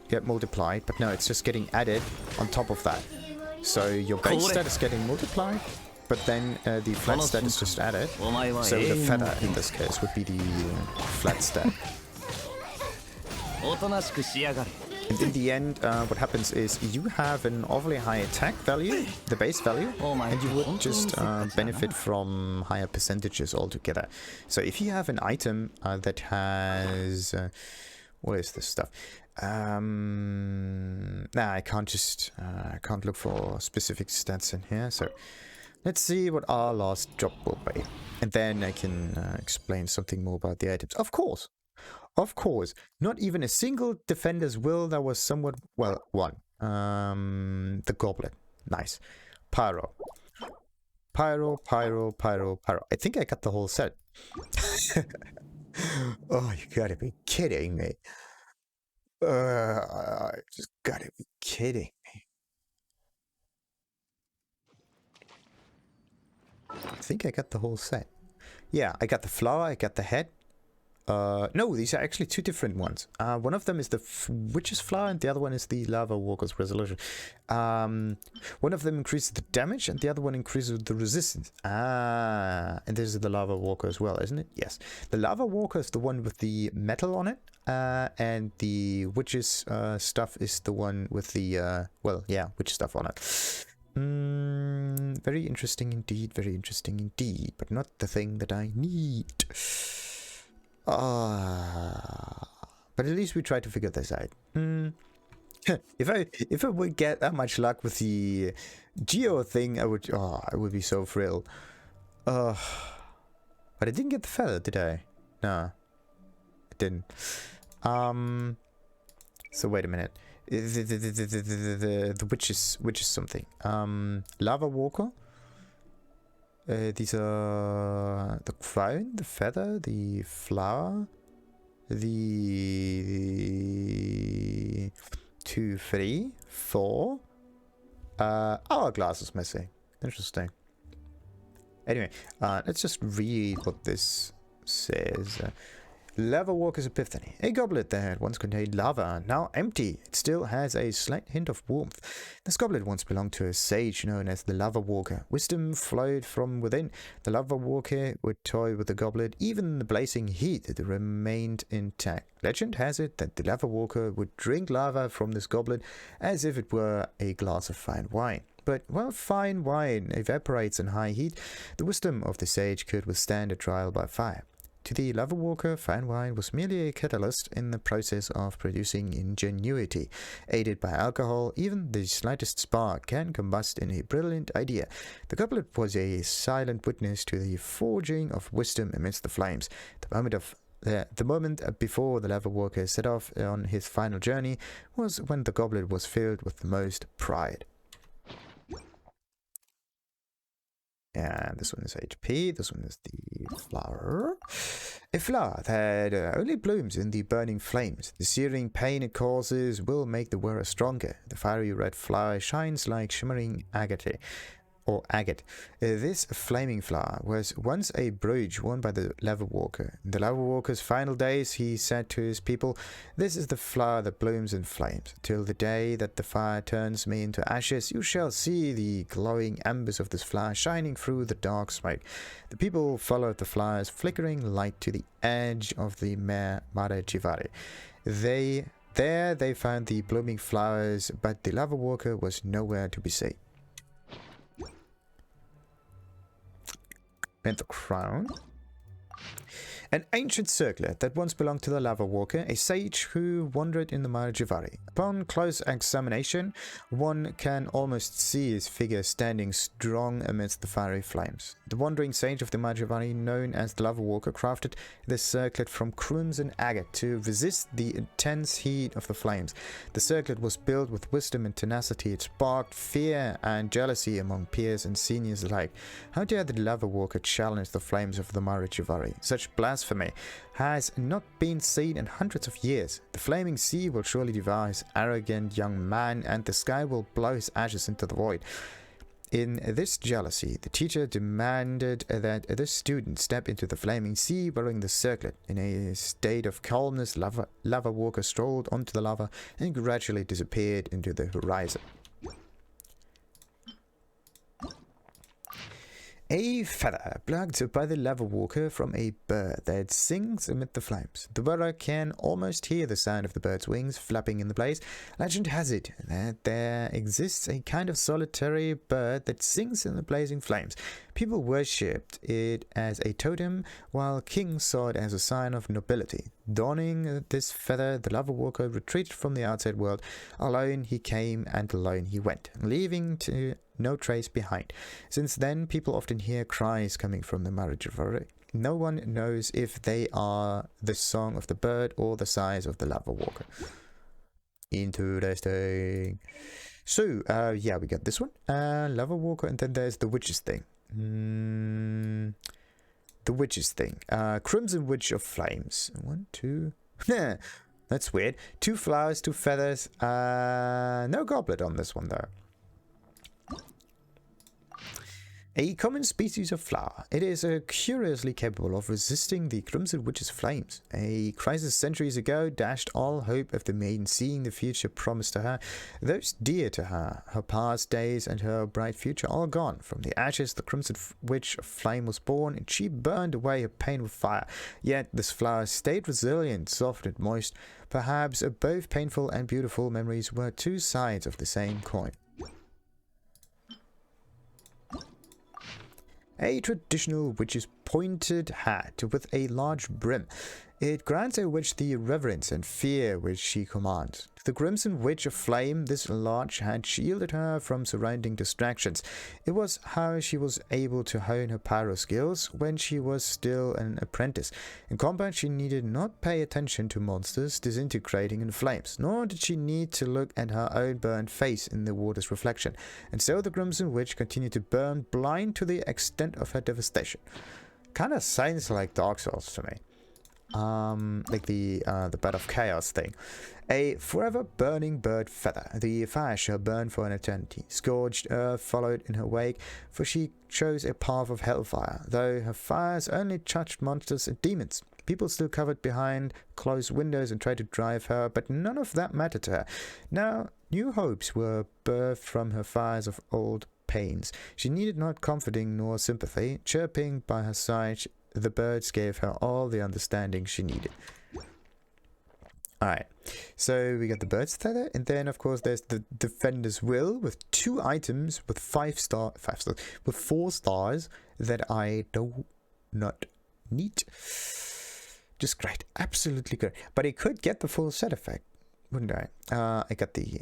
get multiplied, but no, it's just getting added on top of that. So your base stat is getting multiplied, but then the flat stat is just added. So the feather, in this case, would be the flat stat. And in the end, what happens is you have an awfully high attack value, the base value, and you would just benefit from higher percentages altogether. So if you have an item that has... what is this stuff? Nah, I can't look for specific stats in here, so let's see what our last drop will be. And then I can explain something more about the items. Of course, not even a single defender's will. That was somewhat, well, one. The goblet. Nice. Pyro. Pyro. I think I got the whole set. Oh, you gotta be kidding me. Just gotta be kidding me. I think I got the whole set. Yeah, I got the flower, I got the head. No, these are actually two different ones. One of them is the Witch's Flower, and the other one is the Lavawalker's Resolution. One of them increases the damage, and the other one increases the resistance. And this is the Lavawalker as well, isn't it? Yes. The Lavawalker is the one with the metal on it, and the Witch's stuff is the one with the, well, yeah, witch stuff on it. Very interesting indeed, but not the thing that I need. But at least we try to figure this out. If I would get that much luck with the Geo thing, I would be so thrilled. But I didn't get the feather, did I? No, I didn't. So wait a minute. The witch is something. Lavawalker. These are the crown, the feather, the flower, the 2, 3, 4. Hourglass is missing. Interesting. Anyway, let's just read what this says. Lavawalker's Epiphany. A goblet that had once contained lava, now empty. It still has a slight hint of warmth. This goblet once belonged to a sage known as the Lavawalker. Wisdom flowed from within. The Lavawalker would toy with the goblet. Even in the blazing heat, it remained intact. Legend has it that the Lavawalker would drink lava from this goblet as if it were a glass of fine wine. But while fine wine evaporates in high heat, the wisdom of the sage could withstand a trial by fire. To the Lavawalker, fine wine was merely a catalyst in the process of producing ingenuity. Aided by alcohol, even the slightest spark can combust in a brilliant idea. The goblet was a silent witness to the forging of wisdom amidst the flames. The moment of The moment before the Lavawalker set off on his final journey was when the goblet was filled with the most pride. And this one is HP, this one is the flower. A flower that only blooms in the burning flames. The searing pain it causes will make the wearer stronger. The fiery red flower shines like shimmering agate. Or agate. This flaming flower was once a brooch worn by the Lavawalker. In the Lavawalker's final days, he said to his people, "This is the flower that blooms in flames. Till the day that the fire turns me into ashes, you shall see the glowing embers of this flower shining through the dark smoke." The people followed the flower's flickering light to the edge of the Mare Jivari. There they found the blooming flowers, but the Lavawalker was nowhere to be seen. And the crown. An ancient circlet that once belonged to the Lavawalker, a sage who wandered in the Mare Jivari. Upon close examination, one can almost see his figure standing strong amidst the fiery flames. The wandering sage of the Mare Jivari, known as the Lavawalker, crafted this circlet from crimson agate to resist the intense heat of the flames. The circlet was built with wisdom and tenacity. It sparked fear and jealousy among peers and seniors alike. How dare the Lavawalker challenge the flames of the Mare Jivari? Such blasphemy has not been seen in hundreds of years. The flaming sea will surely devour his arrogant young man, and the sky will blow his ashes into the void. In this jealousy, the teacher demanded that the student step into the flaming sea wearing the circlet. In a state of calmness, Lavawalker strolled onto the lava and gradually disappeared into the horizon. A feather plucked by the Lavawalker from a bird that sings amid the flames. The wearer can almost hear the sound of the bird's wings flapping in the blaze. Legend has it that there exists a kind of solitary bird that sings in the blazing flames. People worshipped it as a totem, while kings saw it as a sign of nobility. Donning this feather, the Lavawalker retreated from the outside world. Alone he came and alone he went, leaving no trace behind. Since then, people often hear cries coming from the Mare Jivari. No one knows if they are the song of the bird or the sighs of the Lavawalker. Interesting. So, yeah, we got this one. Lavawalker, and then there's the witch's thing. The witch's thing. Crimson Witch of Flames. 1, 2... That's weird. 2 flowers, 2 feathers. No goblet on this one, though. A common species of flower, it is curiously capable of resisting the Crimson Witch's flames. A crisis centuries ago dashed all hope of the maiden seeing the future promised to her. Those dear to her, her past days and her bright future, all gone. From the ashes the Crimson Witch of Flame was born, and she burned away her pain with fire. Yet this flower stayed resilient, soft and moist. Perhaps both painful and beautiful memories were 2 sides of the same coin. A traditional witch's pointed hat with a large brim. It grants a witch the reverence and fear which she commands. To the Crimson Witch of Flame, this large hat shielded her from surrounding distractions. It was how she was able to hone her pyro skills when she was still an apprentice. In combat, she needed not pay attention to monsters disintegrating in flames, nor did she need to look at her own burnt face in the water's reflection. And so the Crimson Witch continued to burn, blind to the extent of her devastation. Kinda sounds like Dark Souls to me. Like the Bird of Chaos thing. A forever burning bird feather. The fire shall burn for an eternity. Scorched earth followed in her wake, for she chose a path of hellfire, though her fires only touched monsters and demons. People still covered behind closed windows and tried to drive her, but none of that mattered to her. Now, new hopes were birthed from her fires of old pains. She needed not comforting nor sympathy. Chirping by her side, the birds gave her all the understanding she needed. Alright, so we got the bird's feather, and then of course there's the Defender's Will with 2 items with 4 stars that I do not need. Just great, absolutely great. But I could get the full set effect, wouldn't I? I got the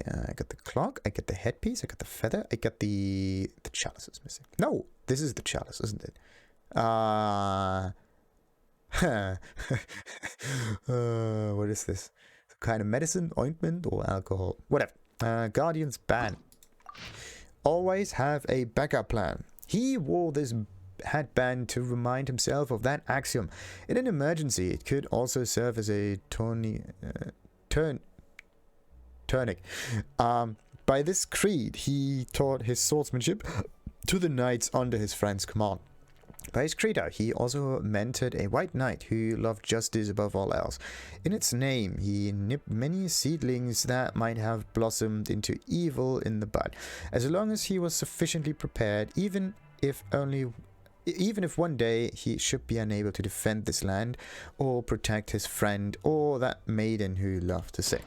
clock, I got the headpiece, I got the feather, I got the chalice is missing. No, this is the chalice, isn't it? What is this? Some kind of medicine, ointment, or alcohol? Whatever. Guardian's ban. Always have a backup plan. He wore this headband to remind himself of that axiom. In an emergency, it could also serve as a tonic. By this creed, he taught his swordsmanship to the knights under his friend's command. By his credo, he also mentored a white knight who loved justice above all else. In its name, he nipped many seedlings that might have blossomed into evil in the bud. As long as he was sufficiently prepared, even if one day he should be unable to defend this land, or protect his friend, or that maiden who loved to sing.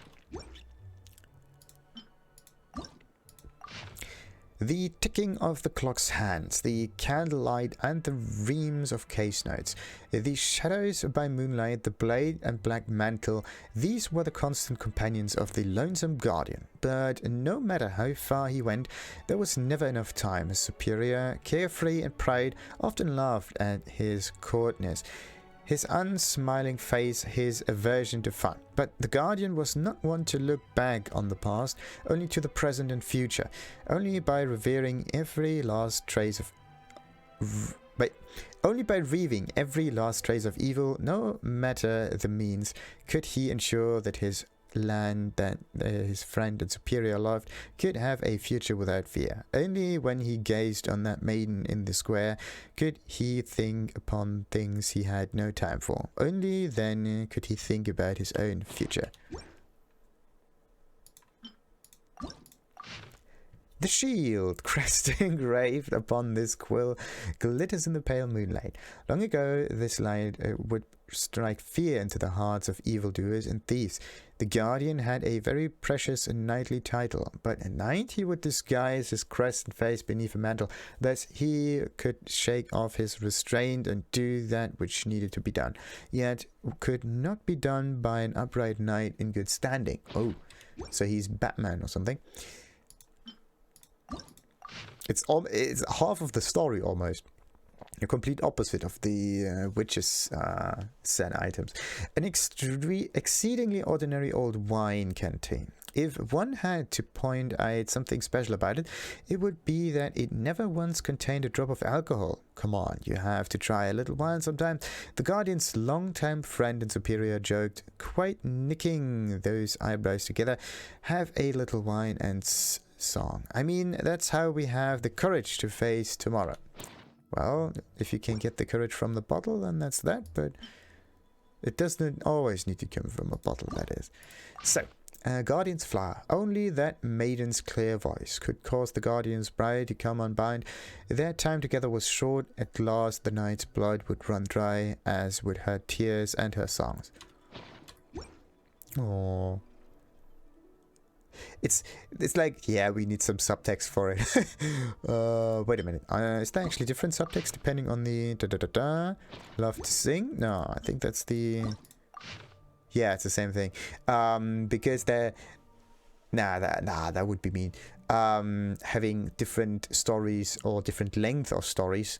The ticking of the clock's hands, the candlelight and the reams of case notes, the shadows by moonlight, the blade and black mantle, these were the constant companions of the lonesome guardian. But no matter how far he went, there was never enough time. His superior, carefree and proud, often laughed at his coldness, his unsmiling face, his aversion to fun. But the Guardian was not one to look back on the past, only to the present and future. Only by revering every last trace of only by reaving every last trace of evil, no matter the means, could he ensure that his land that his friend and superior loved could have a future without fear. Only when he gazed on that maiden in the square could he think upon things he had no time for. Only then could he think about his own future. The shield, crest engraved upon this quill, glitters in the pale moonlight. Long ago, this light would strike fear into the hearts of evildoers and thieves. The Guardian had a very precious and knightly title, but at night he would disguise his crest and face beneath a mantle. Thus he could shake off his restraint and do that which needed to be done, yet could not be done by an upright knight in good standing. Oh, so he's Batman or something. It's half of the story almost. A complete opposite of the witch's set items. An exceedingly ordinary old wine canteen. If one had to point out something special about it, it would be that it never once contained a drop of alcohol. Come on, you have to try a little wine sometime. The Guardian's long-time friend and superior joked, quite nicking those eyebrows together, have a little wine and song. I mean, that's how we have the courage to face tomorrow. Well, if you can get the courage from the bottle, then that's that, but it doesn't always need to come from a bottle, that is. So, Guardian's flower. Only that maiden's clear voice could cause the Guardian's bride to come unbind. Their time together was short. At last, the knight's blood would run dry, as would her tears and her songs. Aww. It's like, yeah, we need some subtext for it. Wait a minute. Is there actually different subtext depending on the love to sing? No, I think that's the... Yeah, it's the same thing. Because they're... that would be mean. Having different stories or different length of stories,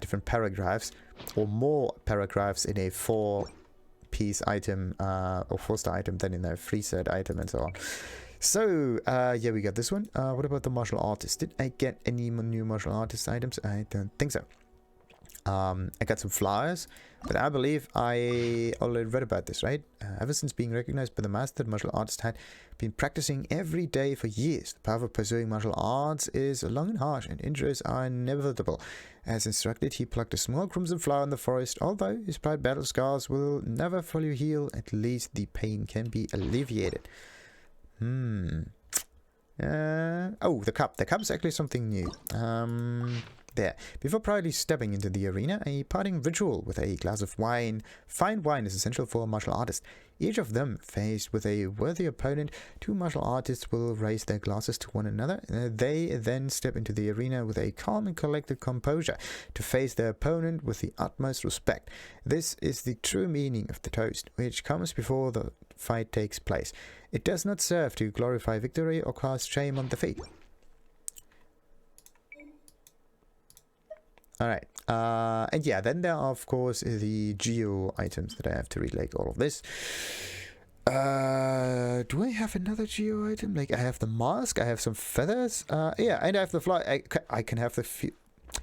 different paragraphs, or more paragraphs in a 4-piece item or 4-star item than in a 3-set item and so on. So, yeah, we got this one. What about the martial artist? Did I get any new martial artist items? I don't think so. I got some flowers, but I believe I already read about this, right? Ever since being recognized by the master, the martial artist had been practicing every day for years. The path of pursuing martial arts is long and harsh, and injuries are inevitable. As instructed, he plucked a small crimson flower in the forest. Although his bright battle scars will never fully heal, at least the pain can be alleviated. Oh, the cup. The cup is actually something new. There. Before proudly stepping into the arena, a parting ritual with a glass of wine. Fine wine is essential for a martial artist. Each of them, faced with a worthy opponent, 2 martial artists will raise their glasses to one another. They then step into the arena with a calm and collected composure to face their opponent with the utmost respect. This is the true meaning of the toast, which comes before the fight takes place. It does not serve to glorify victory or cast shame on defeat. Alright, And yeah, then there are, of course, the geo items that I have to read, like all of this. Do I have another geo item? Like, I have the mask, I have some feathers. Yeah, and I have the fly. I can have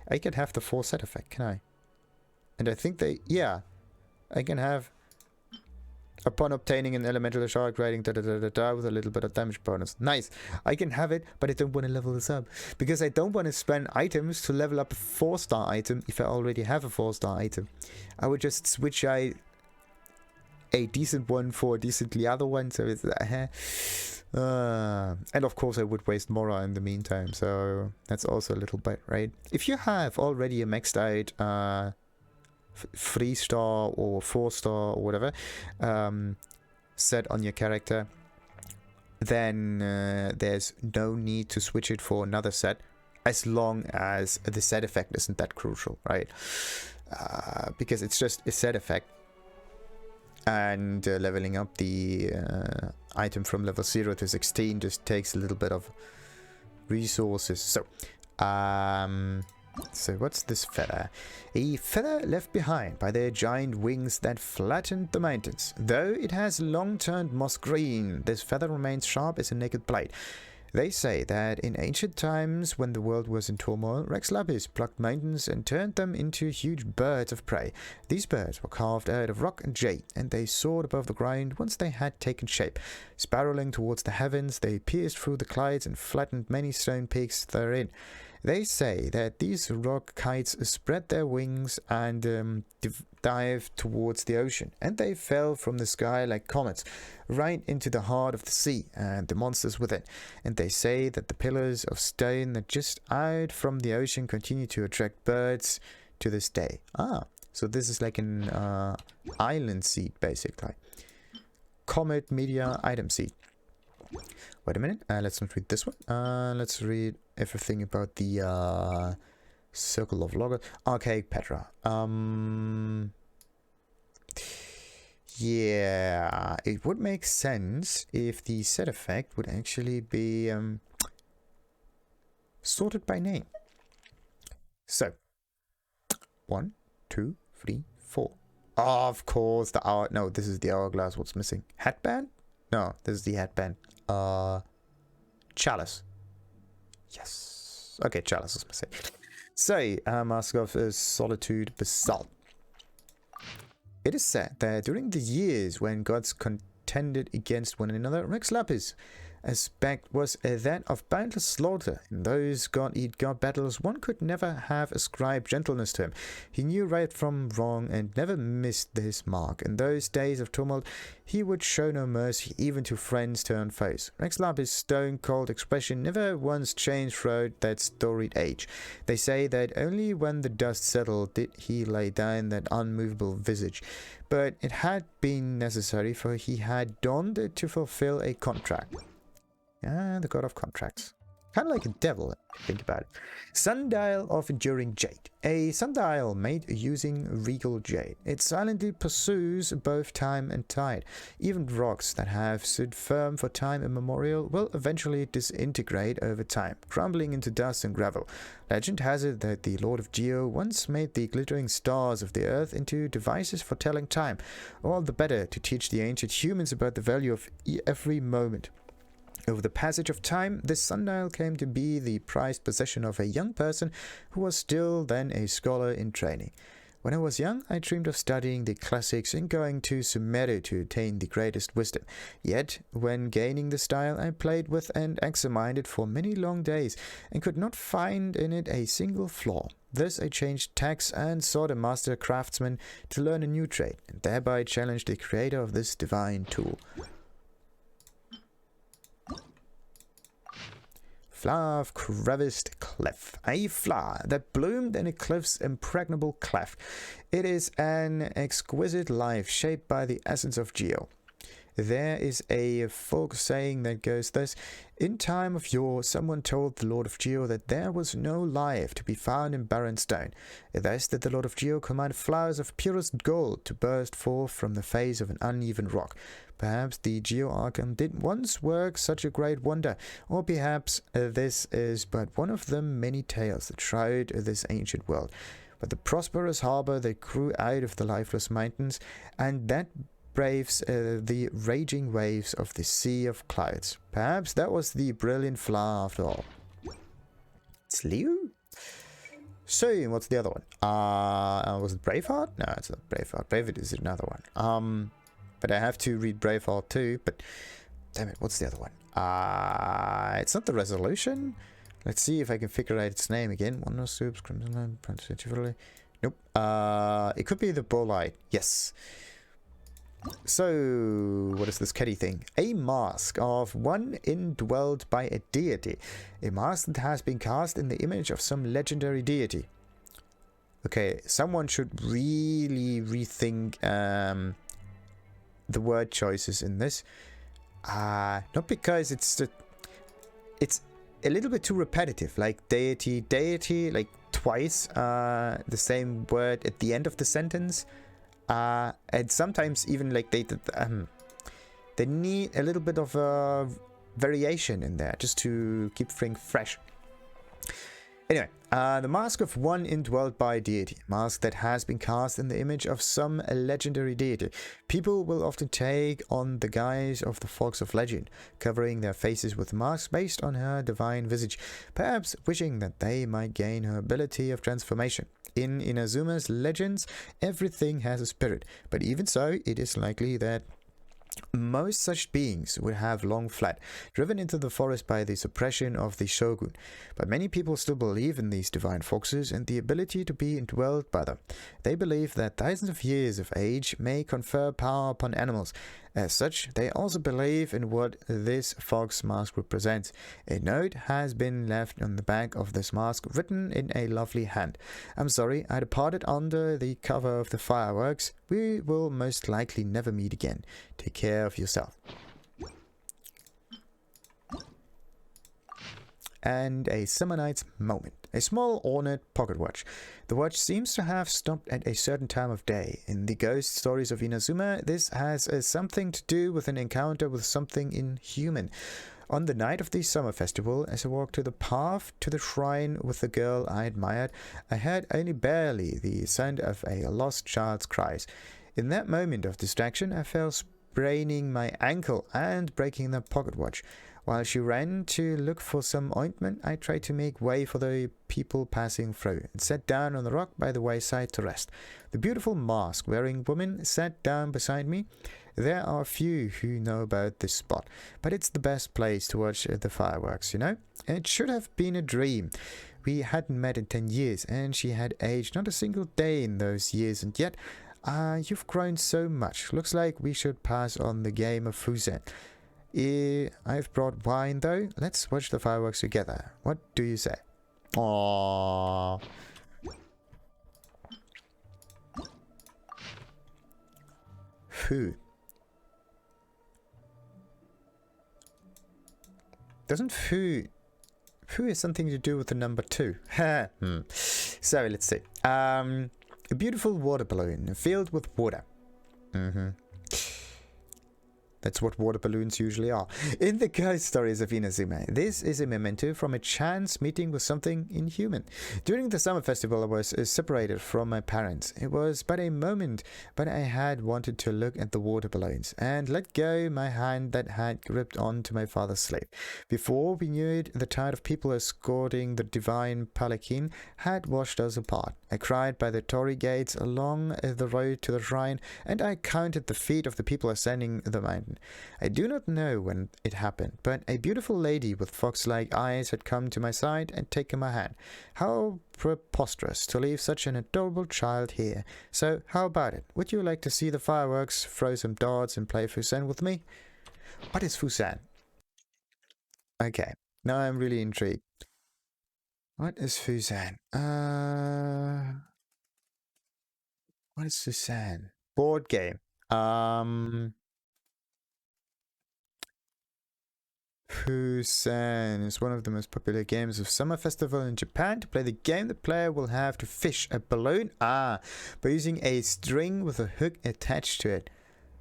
I can have the 4 set effect, can I? And I think yeah, I can have, upon obtaining an elemental shard, grading with a little bit of damage bonus. Nice. I can have it, but I don't want to level this up because I don't want to spend items to level up a 4-star item if I already have a 4-star item. I would just switch a decent one for a decently other one. So it's and of course I would waste Mora in the meantime. So that's also a little bit, right? If you have already a maxed out 3-star or 4-star or whatever set on your character, then there's no need to switch it for another set, as long as the set effect isn't that crucial, right? Because it's just a set effect, and leveling up the item from level 0 to 16 just takes a little bit of resources. So what's this feather? A feather left behind by their giant wings that flattened the mountains. Though it has long turned moss green, this feather remains sharp as a naked blade. They say that in ancient times, when the world was in turmoil, Rex Lapis plucked mountains and turned them into huge birds of prey. These birds were carved out of rock and jade, and they soared above the ground once they had taken shape. Spiraling towards the heavens, they pierced through the clouds and flattened many stone peaks therein. They say that these rock kites spread their wings and dived towards the ocean, and they fell from the sky like comets, right into the heart of the sea and the monsters within. And they say that the pillars of stone that just out from the ocean continue to attract birds to this day. So this is like an island seed, basically. Comet Media Item Seed. Wait a minute, let's not read this one. Let's read everything about the Circle of Logos. Archaic Petra. Yeah, it would make sense if the set effect would actually be sorted by name. So, 1, 2, 3, 4. Oh, of course, the hour. No, this is the hourglass. What's missing? Hatband? No, this is the headband. Chalice. Yes. Okay, Chalice is missing. So, Mask of Solitude, Basalt. It is said that during the years when gods contended against one another, Rex Lapis' aspect was that of boundless slaughter. In those god-eat-god battles, one could never have ascribed gentleness to him. He knew right from wrong and never missed his mark. In those days of tumult, he would show no mercy, even to friends turned foes. Rex Lapis' stone-cold expression never once changed throughout that storied age. They say that only when the dust settled did he lay down that unmovable visage. But it had been necessary, for he had donned it to fulfill a contract. Ah, the god of contracts. Kind of like a devil, if you think about it. Sundial of Enduring Jade. A sundial made using regal jade. It silently pursues both time and tide. Even rocks that have stood firm for time immemorial will eventually disintegrate over time, crumbling into dust and gravel. Legend has it that the Lord of Geo once made the glittering stars of the earth into devices for telling time, all the better to teach the ancient humans about the value of every moment. Over the passage of time, this sundial came to be the prized possession of a young person who was still then a scholar in training. When I was young, I dreamed of studying the classics and going to Sumeru to attain the greatest wisdom. Yet, when gaining the style, I played with and examined it for many long days and could not find in it a single flaw. Thus I changed tacks and sought a master craftsman to learn a new trade, and thereby challenged the creator of this divine tool. Flower of Creviced Cleft. A flower that bloomed in a cliff's impregnable cleft. It is an exquisite life shaped by the essence of Geo. There is a folk saying that goes thus: in time of yore, someone told the Lord of Geo that there was no life to be found in barren stone. Thus did the Lord of Geo command flowers of purest gold to burst forth from the face of an uneven rock. Perhaps the Geo Archon did once work such a great wonder, or perhaps this is but one of the many tales that shroud this ancient world. but the prosperous harbor that grew out of the lifeless mountains, and that braves the raging waves of the sea of clouds. Perhaps that was the brilliant flower after all. It's Leo? So, what's the other one? Was it Braveheart? No, it's not Braveheart. Braveheart is another one. But I have to read Braveheart too, but damn it, what's the other one? It's not the Resolution? Let's see if I can figure out its name again. Wonder Soups, Crimson Line, nope. It could be the Bolide. Yes. So, what is this kitty thing? A mask of one indwelled by a deity. A mask that has been cast in the image of some legendary deity. Okay, someone should really rethink the word choices in this. Not because it's a little bit too repetitive, like deity, like twice the same word at the end of the sentence. And sometimes even like they need a little bit of variation in there just to keep things fresh. Anyway, the mask of one indwelled by deity, mask that has been cast in the image of some legendary deity. People will often take on the guise of the fox of legend, covering their faces with masks based on her divine visage, perhaps wishing that they might gain her ability of transformation. In Inazuma's legends, everything has a spirit, but even so, it is likely that most such beings would have long fled, driven into the forest by the suppression of the shogun. But many people still believe in these divine foxes and the ability to be indwelled by them. They believe that thousands of years of age may confer power upon animals. As such, they also believe in what this fox mask represents. A note has been left on the back of this mask, written in a lovely hand. I'm sorry, I departed under the cover of the fireworks. We will most likely never meet again. Take care of yourself. And a summer night's moment. A small ornate pocket watch. The watch seems to have stopped at a certain time of day. In the ghost stories of Inazuma, this has something to do with an encounter with something inhuman. On the night of the summer festival, as I walked to the path to the shrine with the girl I admired, I heard only barely the sound of a lost child's cries. In that moment of distraction, I fell spraining my ankle and breaking the pocket watch. While she ran to look for some ointment, I tried to make way for the people passing through and sat down on the rock by the wayside to rest. The beautiful mask-wearing woman sat down beside me. There are few who know about this spot, but it's the best place to watch the fireworks, you know? It should have been a dream. We hadn't met in 10 years, and she had aged not a single day in those years, and yet, you've grown so much. Looks like we should pass on the game of Fusen. I've brought wine though. Let's watch the fireworks together. What do you say? Aww. Food. Doesn't food has something to do with the number 2? So let's see. A beautiful water balloon filled with water. That's what water balloons usually are. In the ghost stories of Inazuma, this is a memento from a chance meeting with something inhuman. During the summer festival, I was separated from my parents. It was but a moment, but I had wanted to look at the water balloons and let go my hand that had gripped onto my father's sleeve. Before we knew it, the tide of people escorting the divine palanquin had washed us apart. I cried by the torii gates along the road to the shrine, and I counted the feet of the people ascending the mountain. I do not know when it happened, but a beautiful lady with fox-like eyes had come to my side and taken my hand. How preposterous to leave such an adorable child here. So, how about it? Would you like to see the fireworks, throw some darts, and play Fusen with me? What is Fusen? Okay, now I'm really intrigued. What is Fusen? What is Fusen? Board game. Fusen is one of the most popular games of summer festival in Japan. To play the game, the player will have to fish a balloon by using a string with a hook attached to it.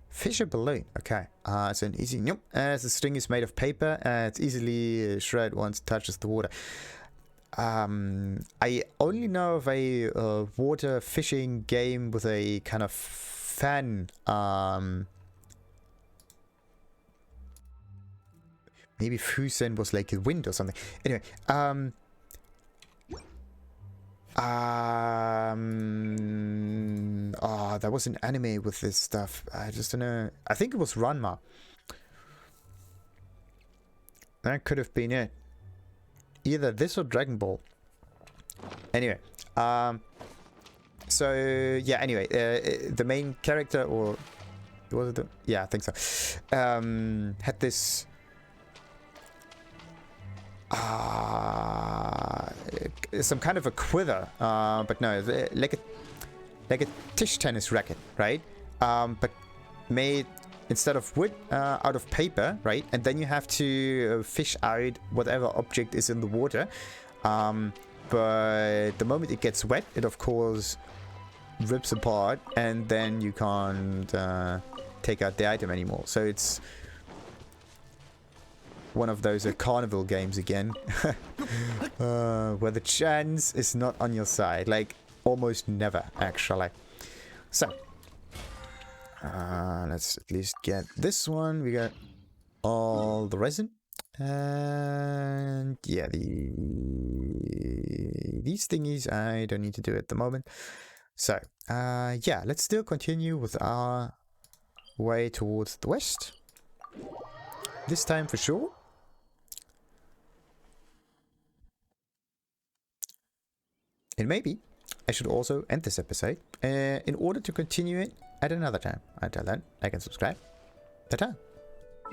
Fish a balloon. Okay. It's an easy. Nope. As the string is made of paper, it's easily shred once it touches the water. I only know of a water fishing game with a kind of fan. Maybe Fusen was like a wind or something. Anyway, oh, there was an anime with this stuff. I just don't know. I think it was Ranma. That could have been it. Either this or Dragon Ball. Anyway, so yeah. Anyway, the main character, or was it? Yeah, I think so. Had this. Some kind of a quiver, but no, like a tisch tennis racket, right? But made instead of wood out of paper, right? And then you have to fish out whatever object is in the water. But the moment it gets wet, it of course rips apart, and then you can't take out the item anymore. So it's one of those carnival games again, where the chance is not on your side, like almost never actually. So let's at least get this one. We got all the resin, and yeah, these thingies I don't need to do at the moment. So yeah, let's still continue with our way towards the west, this time for sure. And maybe I should also end this episode in order to continue it at another time. Until then, like and subscribe. Ta-ta!